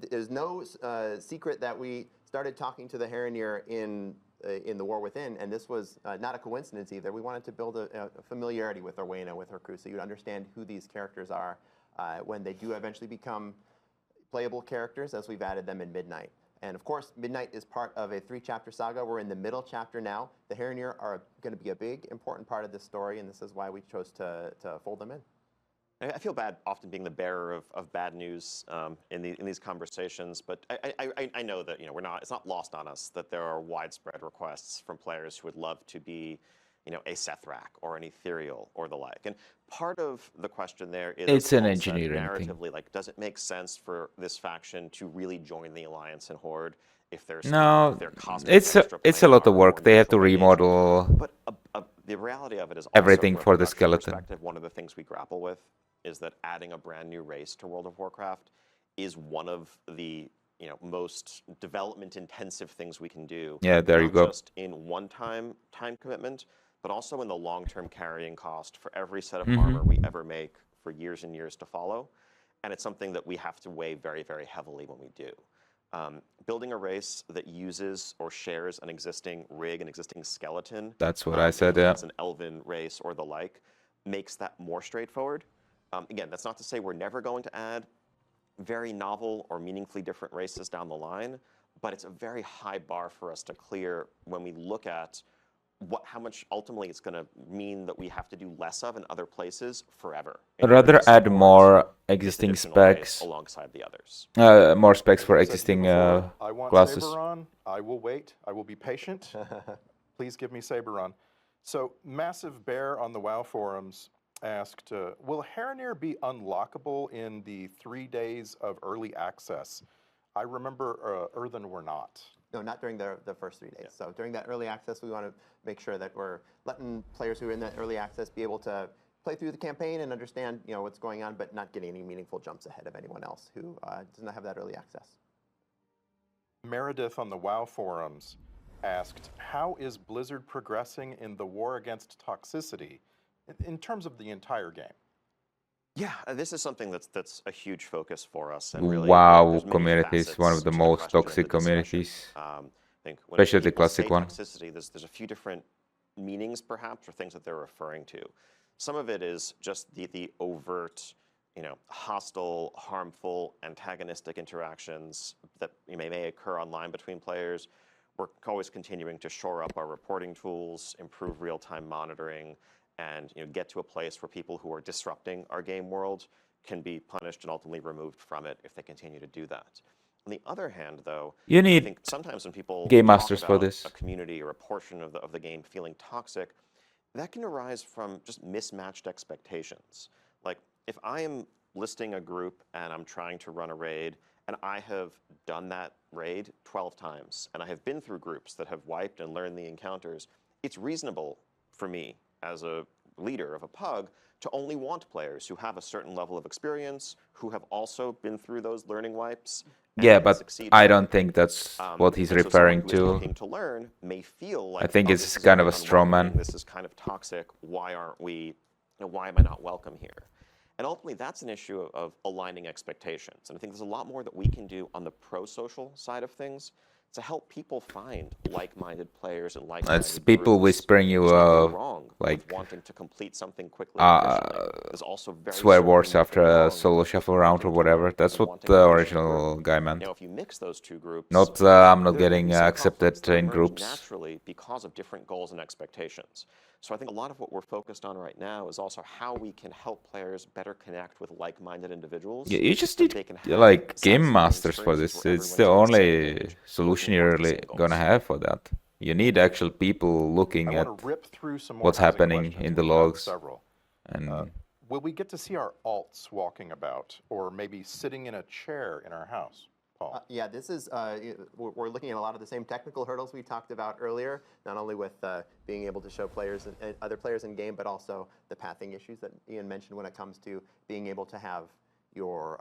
There's no secret that we started talking to the Heronir in the War Within, and this was not a coincidence either. We wanted to build a familiarity with Orwena, with her crew, so you'd understand who these characters are when they do eventually become playable characters, as we've added them in Midnight. And of course, Midnight is part of a 3-chapter saga. We're in the middle chapter now. The Heronir are going to be a big, important part of this story, and this is why we chose to fold them in.
I feel bad often being the bearer of bad news in these conversations, but I know that it's not lost on us that there are widespread requests from players who would love to be a Sethrak or an Ethereal or the like. And part of the question there is
It's an
also
engineering thing.
narratively, like, does it make sense for this faction to really join the Alliance and Horde if there's
No,
their cosmic
it's
extra
a lot of
planar or
work. They have to
neutral radiation?
remodel
But the reality of it is also
everything
from a
for the
production
skeleton.
perspective, one of the things we grapple with is that adding a brand new race to World of Warcraft is one of the most development intensive things we can do.
Yeah, there you go.
Not just in one-time time commitment, but also in the long-term carrying cost for every set of armor we ever make for years and years to follow. And it's something that we have to weigh very, very heavily when we do. Building a race that uses or shares an existing rig, an existing skeleton.
That's what I said, yeah.
It's an elven race or the like, makes that more straightforward. Again, that's not to say we're never going to add very novel or meaningfully different races down the line, but it's a very high bar for us to clear when we look at how much ultimately it's going to mean that we have to do less of in other places forever.
I'd rather add more existing specs
alongside the others.
More specs for existing
I want
classes.
Saberon. I will wait. I will be patient. Please give me Saberon. So, Massive Bear on the WoW forums asked, will Heronir be unlockable in the 3 days of early access? I remember Earthen were not.
No, not during the first 3 days. Yeah. So during that early access, we want to make sure that we're letting players who are in that early access be able to play through the campaign and understand what's going on, but not getting any meaningful jumps ahead of anyone else who does not have that early access.
Meredith on the WoW forums asked, how is Blizzard progressing in the war against toxicity in terms of the entire game?
Yeah, this is something that's a huge focus for us. And really,
WoW community is one of the most toxic communities,
I think
especially the classic one.
Toxicity, there's a few different meanings, perhaps, or things that they're referring to. Some of it is just the overt, hostile, harmful, antagonistic interactions that may occur online between players. We're always continuing to shore up our reporting tools, improve real-time monitoring, and get to a place where people who are disrupting our game world can be punished and ultimately removed from it if they continue to do that. On the other hand, though,
you
I
need
think sometimes when people
game
talk
masters
about
for this.
a community or a portion of the game feeling toxic, that can arise from just mismatched expectations. Like, if I am listing a group and I'm trying to run a raid, and I have done that raid 12 times, and I have been through groups that have wiped and learned the encounters, it's reasonable for me as a leader of a pug to only want players who have a certain level of experience, who have also been through those learning wipes.
Yeah, but I don't think that's what he's referring to.
To learn may feel like,
I think it's kind of a straw man.
This is kind of toxic. Why aren't we? Why am I not welcome here? And ultimately, that's an issue of aligning expectations. And I think there's a lot more that we can do on the pro-social side of things to help people find like-minded players and like-minded
It's people
groups.
whispering you
wrong
like
with wanting to complete something quickly. There's also very
swear words
certainly
after
nothing
a
wrong
solo
with
shuffle round or
wanting to
whatever.
learn
That's
and
what
wanting
the
to push
original
group.
guy meant.
If you mix those two groups,
Not I'm not
there
getting
can be some
accepted
conflicts that
in
emerge
groups.
naturally because of different goals and expectations. So I think a lot of what we're focused on right now is also how we can help players better connect with like-minded individuals.
You just
so
need
they can have
like game
satisfying
masters for
experiences
this.
where
It's the
everyone's on the same
only
page,
solution
working
you're
towards the
really
same
gonna
goals.
have for that. You need actual people
I
looking at
want to rip through some more
what's
housing
happening
questions.
in the
We've got
logs.
several.
And
Will we get to see our alts walking about, or maybe sitting in a chair in our house? Paul?
Yeah, this is, we're looking at a lot of the same technical hurdles we talked about earlier, not only with being able to show players and other players in game, but also the pathing issues that Ian mentioned when it comes to being able to have your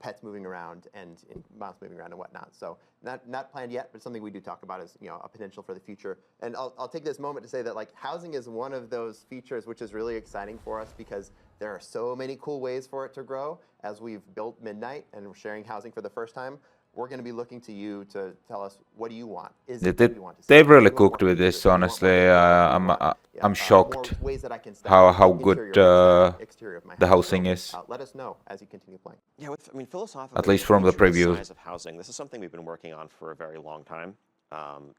pets moving around and mouse moving around and whatnot. So not planned yet, but something we do talk about as a potential for the future. And I'll take this moment to say that like housing is one of those features which is really exciting for us because there are so many cool ways for it to grow. As we've built Midnight and we're sharing housing for the first time, we're going to be looking to you to tell us, what do you want? Is it what you want to see?
They've really
Do you want
cooked
more
with
features?
this,
Do you want more
honestly.
data? Do you want,
I'm
more
shocked
ways that I can step
how
in the
good
interior of my exterior of my
the
house.
housing
So,
is.
let us know as you continue playing.
Yeah, I mean, philosophically,
At least from the
feature
previews.
size of housing, this is something we've been working on for a very long time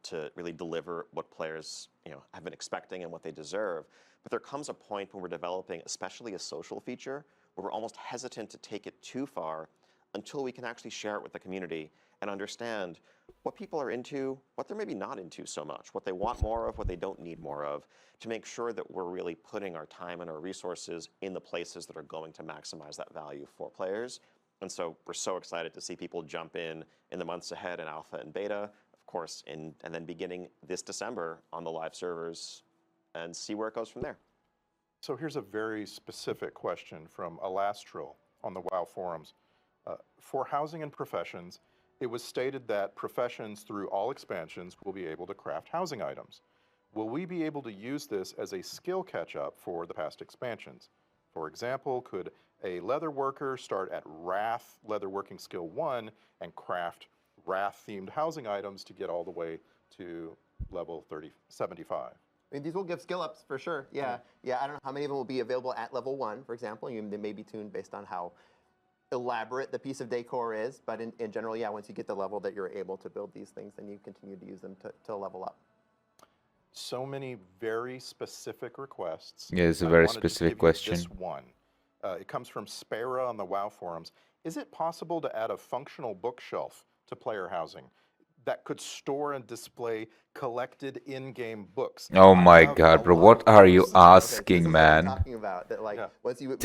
to really deliver what players have been expecting and what they deserve. But there comes a point when we're developing, especially a social feature, where we're almost hesitant to take it too far until we can actually share it with the community and understand what people are into, what they're maybe not into so much, what they want more of, what they don't need more of, to make sure that we're really putting our time and our resources in the places that are going to maximize that value for players. And so we're so excited to see people jump in the months ahead in alpha and beta, of course, and then beginning this December on the live servers and see where it goes from there.
So here's a very specific question from Alastril on the WoW forums. For housing and professions, it was stated that professions through all expansions will be able to craft housing items. Will we be able to use this as a skill catch-up for the past expansions? For example, could a leather worker start at Wrath Leatherworking Skill 1 and craft Wrath-themed housing items to get all the way to level 75?
I mean, these will give skill ups for sure. Yeah, yeah. I don't know how many of them will be available at level 1, for example. They may be tuned based on how elaborate the piece of decor is, but in general, yeah, once you get the level that you're able to build these things, then you continue to use them to level up.
So many very specific requests.
Yeah, it's a
I
very
wanted to
specific
give you
question.
This one. It comes from Spera on the WoW forums. Is it possible to add a functional bookshelf to player housing that could store and display collected in-game books?
Oh
I
my
have
god,
a
bro,
lot
what
of
are you
books.
Okay, so this
asking,
is what
man?
I'm talking about. That like
Yeah.
once you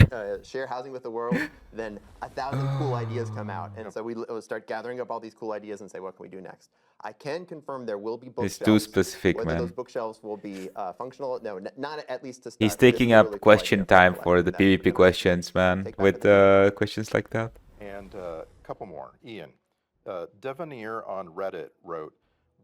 share housing with the world, then 1,000 cool ideas come out, and so we'll start gathering up all these cool ideas and say, what can we do next? I can confirm there will be bookshelves.
It's too specific,
Whether those
man.
bookshelves will be functional, no, not at least to start.
He's
but this
taking
is a
up
really cool
question
idea
time
a
for
collection
the
that we're
PvP
gonna
questions, man,
take back
with
to the
questions like that.
And a couple more. Ian, Devanir on Reddit wrote,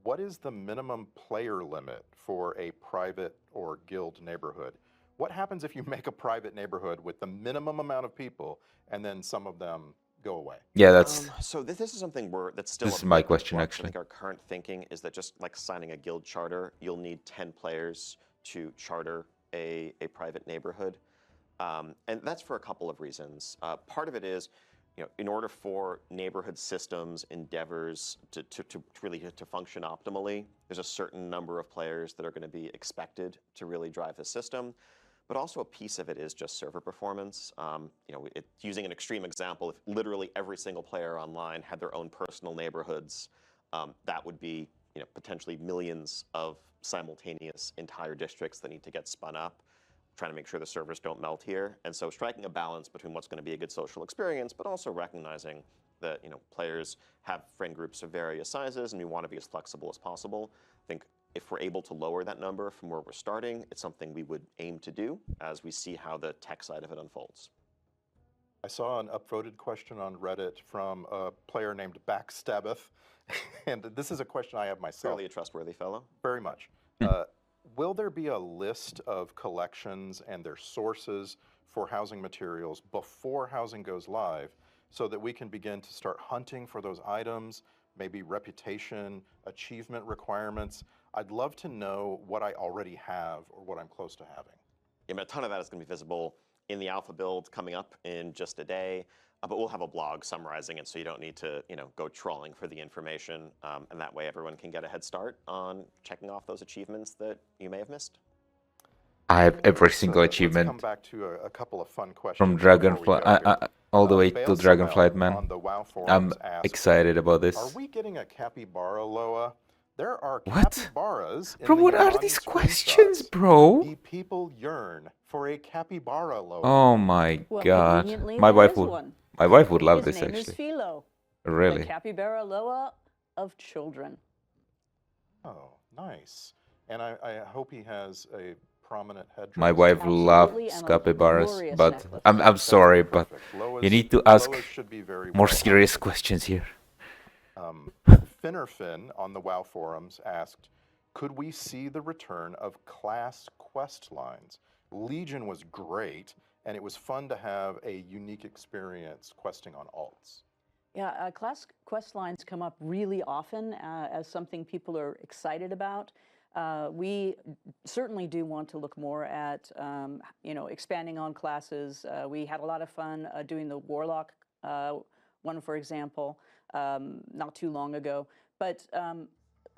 what is the minimum player limit for a private or guild neighborhood? What happens if you make a private neighborhood with the minimum amount of people and then some of them go away?
Yeah, that's
So this is something that's still
This
a
is my
bit in
question,
flux.
actually.
I think our current thinking is that just like signing a guild charter, you'll need 10 players to charter a private neighborhood. And that's for a couple of reasons. Part of it is, in order for neighborhood systems endeavors to really function optimally, there's a certain number of players that are going to be expected to really drive the system. But also a piece of it is just server performance. Using an extreme example, if literally every single player online had their own personal neighborhoods, that would be potentially millions of simultaneous entire districts that need to get spun up, trying to make sure the servers don't melt here. And so striking a balance between what's going to be a good social experience, but also recognizing that players have friend groups of various sizes and we want to be as flexible as possible. I think if we're able to lower that number from where we're starting, it's something we would aim to do as we see how the tech side of it unfolds.
I saw an upvoted question on Reddit from a player named Backstabbeth, and this is a question I have myself.
Fairly a trustworthy fellow.
Very much. Will there be a list of collections and their sources for housing materials before housing goes live so that we can begin to start hunting for those items, maybe reputation, achievement requirements? I'd love to know what I already have or what I'm close to having.
Yeah, a ton of that is going to be visible in the alpha build coming up in just a day. But we'll have a blog summarizing it, so you don't need to, go trawling for the information, and that way everyone can get a head start on checking off those achievements that you may have missed.
I have every single
Let's
achievement
come back to a couple of fun questions
from
before we
Dragonflight,
go here.
all the way
Bale
to
Samel
Dragonflight, man.
on the WoW
I'm
forums asked,
excited about this.
are we getting a capybara, Loa? There are
What?
capybaras in
Bro,
the
what are
Iran
these
screenshots.
questions, bro?
The people yearn for a capybara, Loa.
Oh my
Well,
god.
conveniently,
My
there
wife
is
would
one.
My wife would love
His
this
name is
actually.
Philo.
Really?
The capybara loa of children.
Oh, nice. And I hope he has a prominent headdress.
My wife
Absolutely,
loves
and a
capybaras,
glorious
but
necklace.
I'm sorry, but
Perfect. Lois,
you need to ask
Lois should be very
more
well
serious
housed.
questions here.
Finnerfin on the WoW forums asked, could we see the return of class quest lines? Legion was great, and it was fun to have a unique experience questing on alts.
Yeah, class quest lines come up really often as something people are excited about. We certainly do want to look more at, expanding on classes. We had a lot of fun doing the Warlock one, for example, not too long ago. But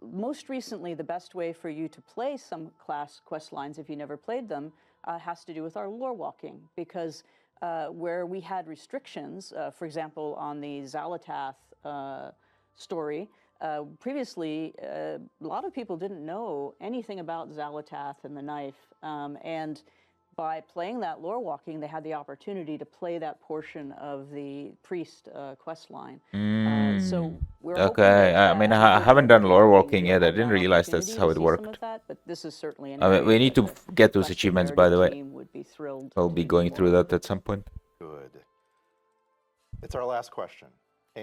most recently, the best way for you to play some class quest lines, if you never played them, has to do with our lore walking, because where we had restrictions, for example, on the Xalatath story, previously, a lot of people didn't know anything about Xalatath and the knife, and by playing that lore walking, they had the opportunity to play that portion of the priest quest line. So we're hoping
Okay,
that,
I mean,
as we
I
go
haven't
through
done lore
PvP,
walking
we'll
yet. I
have
didn't
that
realize that's
opportunity
how
to
it
see some
worked.
of that, but this is certainly an
I mean,
area
we need
that
to
the
get those
Quest
achievements, by the
Severity
way.
team would be thrilled
I'll
to
be
do
going
more
through
of.
that at some point.
Good. It's our last question.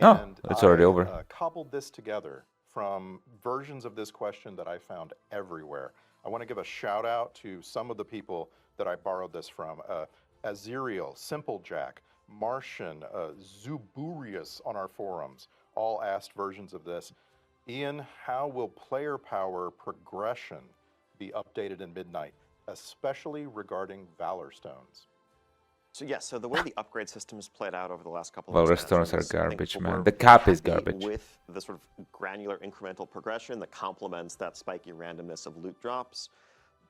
Oh,
And
it's already over.
Cobbled this together from versions of this question that I found everywhere. I want to give a shout out to some of the people that I borrowed this from. Aziriel, Simplejack, Martian, Zuburius on our forums, all asked versions of this. Ian, how will player power progression be updated in Midnight, especially regarding Valor Stones?
So yes, so the way the upgrade system has played out over the last couple
Well,
of
restaurants are
expansions, I think
garbage,
we're
man. The cap is
happy
garbage.
with the sort of granular incremental progression that complements that spiky randomness of loot drops.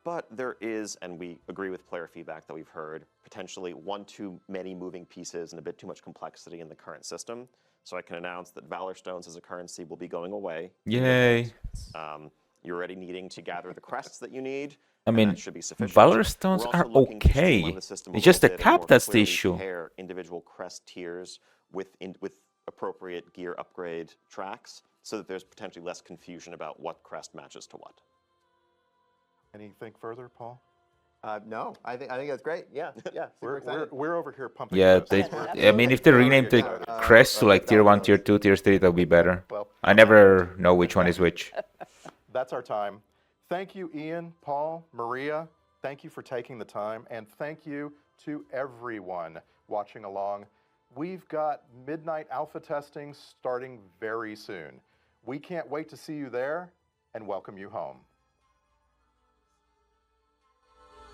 But there is, and we agree with player feedback that we've heard, potentially one too many moving pieces and a bit too much complexity in the current system. So I can announce that Valor Stones as a currency will be going away.
Yay.
You're already needing to gather the crests that you need.
I
and
mean,
that should be sufficient.
Valor Stones
We're also
are
looking to streamline
okay.
the system a
It's just the
little bit and
cap
more
that's the
clearly
issue.
pair individual crest tiers with appropriate gear upgrade tracks, so that there's potentially less confusion about what crest matches to what.
Anything further, Paul?
No, I think that's great. Yeah, super excited.
We're over here pumping.
Yeah,
fists.
I mean, if they
We're
rename the
excited.
crest to like tier 1, tier 2, tier 3, that'll be better.
Well,
I never know which one is which.
that's our time. Thank you, Ian, Paul, Maria. Thank you for taking the time, and thank you to everyone watching along. We've got Midnight Alpha testing starting very soon. We can't wait to see you there and welcome you home.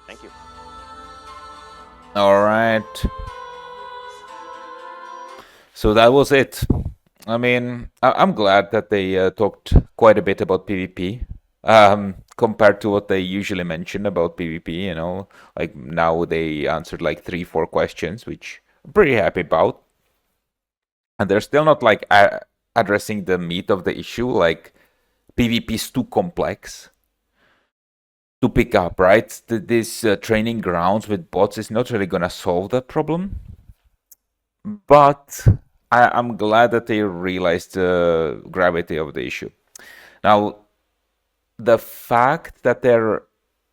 Thank you.
All right. So that was it. I mean, I'm glad that they talked quite a bit about PvP. Compared to what they usually mention about PvP, you know, like now they answered like 3-4 questions, which I'm pretty happy about. And they're still not like addressing the meat of the issue, like PvP is too complex to pick up, right? This training grounds with bots is not really gonna solve that problem. But I'm glad that they realized the gravity of the issue. Now, the fact that they're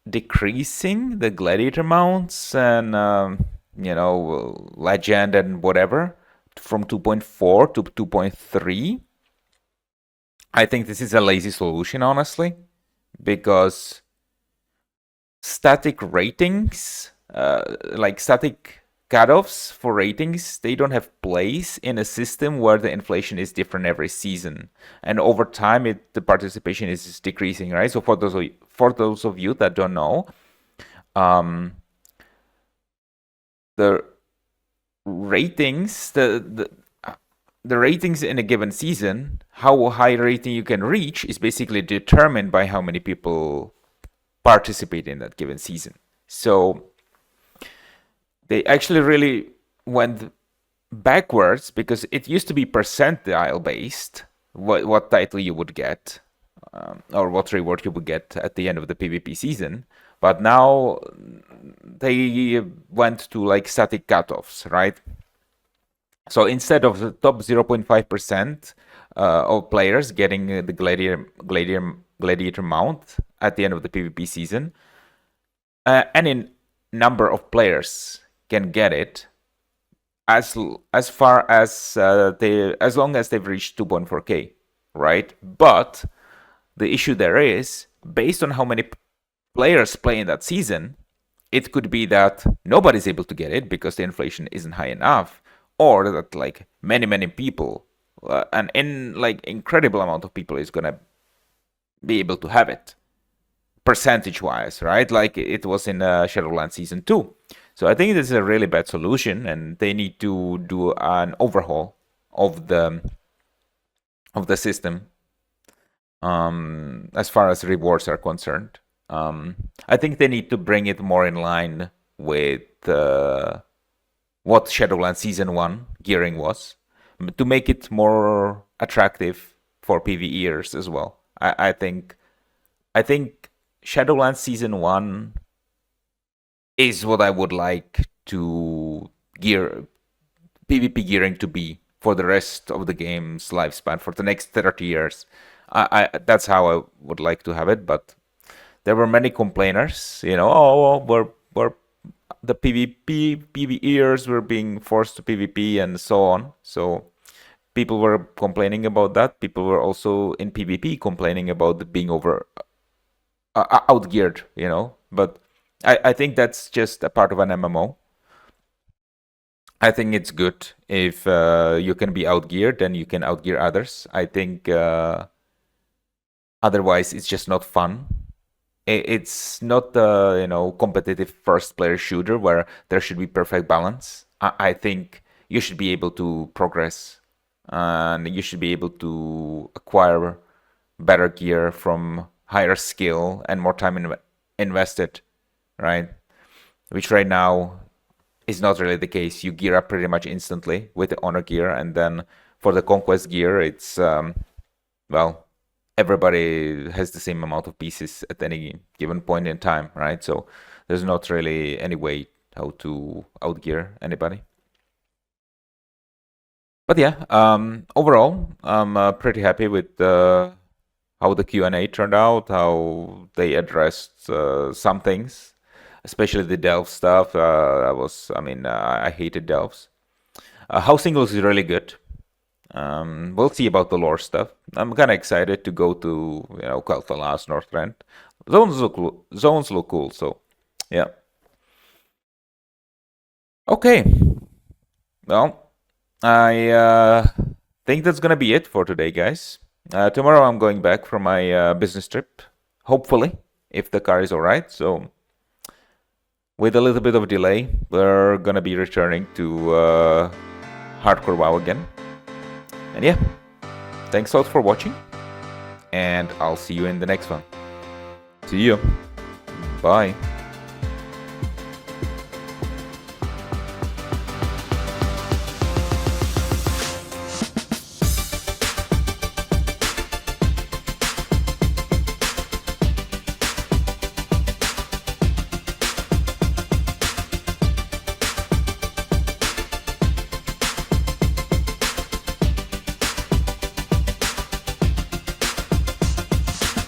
decreasing the gladiator mounts and legend and whatever from 2.4 to 2.3, I think this is a lazy solution, honestly, because static ratings, like static cutoffs for ratings, they don't have place in a system where the inflation is different every season, and over time the participation is decreasing, right? So for those of you that don't know, the ratings, the ratings in a given season, how high rating you can reach is basically determined by how many people participate in that given season. So they actually really went backwards, because it used to be percentile based, what title you would get, or what reward you would get at the end of the PvP season. But now they went to like static cutoffs, right? So instead of the top 0.5% of players getting the gladiator mount at the end of the PvP season, any number of players can get it as far as as long as they've reached 2.4k, right? But the issue there is, based on how many players play in that season, it could be that nobody's able to get it because the inflation isn't high enough, or that like many people, an incredible amount of people is gonna be able to have it, percentage-wise, right? Like it was in Shadowlands Season 2. So I think this is a really bad solution, and they need to do an overhaul of the system as far as rewards are concerned. I think they need to bring it more in line with what Shadowlands Season 1 gearing was, to make it more attractive for PvEers as well. I think Shadowlands Season 1 is what I would like to gear PvP gearing to be for the rest of the game's lifespan, for the next 30 years. That's how I would like to have it, but there were many complainers, we're the PvEers were being forced to PvP and so on. So people were complaining about that. People were also in PvP complaining about being outgeared, But I think that's just a part of an MMO. I think it's good if you can be outgeared and you can outgear others. I think otherwise it's just not fun. It's not a competitive first-player shooter where there should be perfect balance. I think you should be able to progress, and you should be able to acquire better gear from higher skill and more time invested, right? Which right now is not really the case. You gear up pretty much instantly with the honor gear, and then for the conquest gear, it's everybody has the same amount of pieces at any given point in time, right? So there's not really any way how to outgear anybody. But yeah, overall, I'm pretty happy with how the Q&A turned out, how they addressed some things, especially the Delve stuff. I hated Delves. House singles is really good. We'll see about the lore stuff. I'm kind of excited to go to, Quel'Thalas, Northrend. Zones look cool, so yeah. Okay. Well, I think that's gonna be it for today, guys. Tomorrow I'm going back from my business trip, hopefully, if the car is alright. So with a little bit of delay, we're gonna be returning to Hardcore WoW again. And yeah, thanks a lot for watching, and I'll see you in the next one. See you. Bye.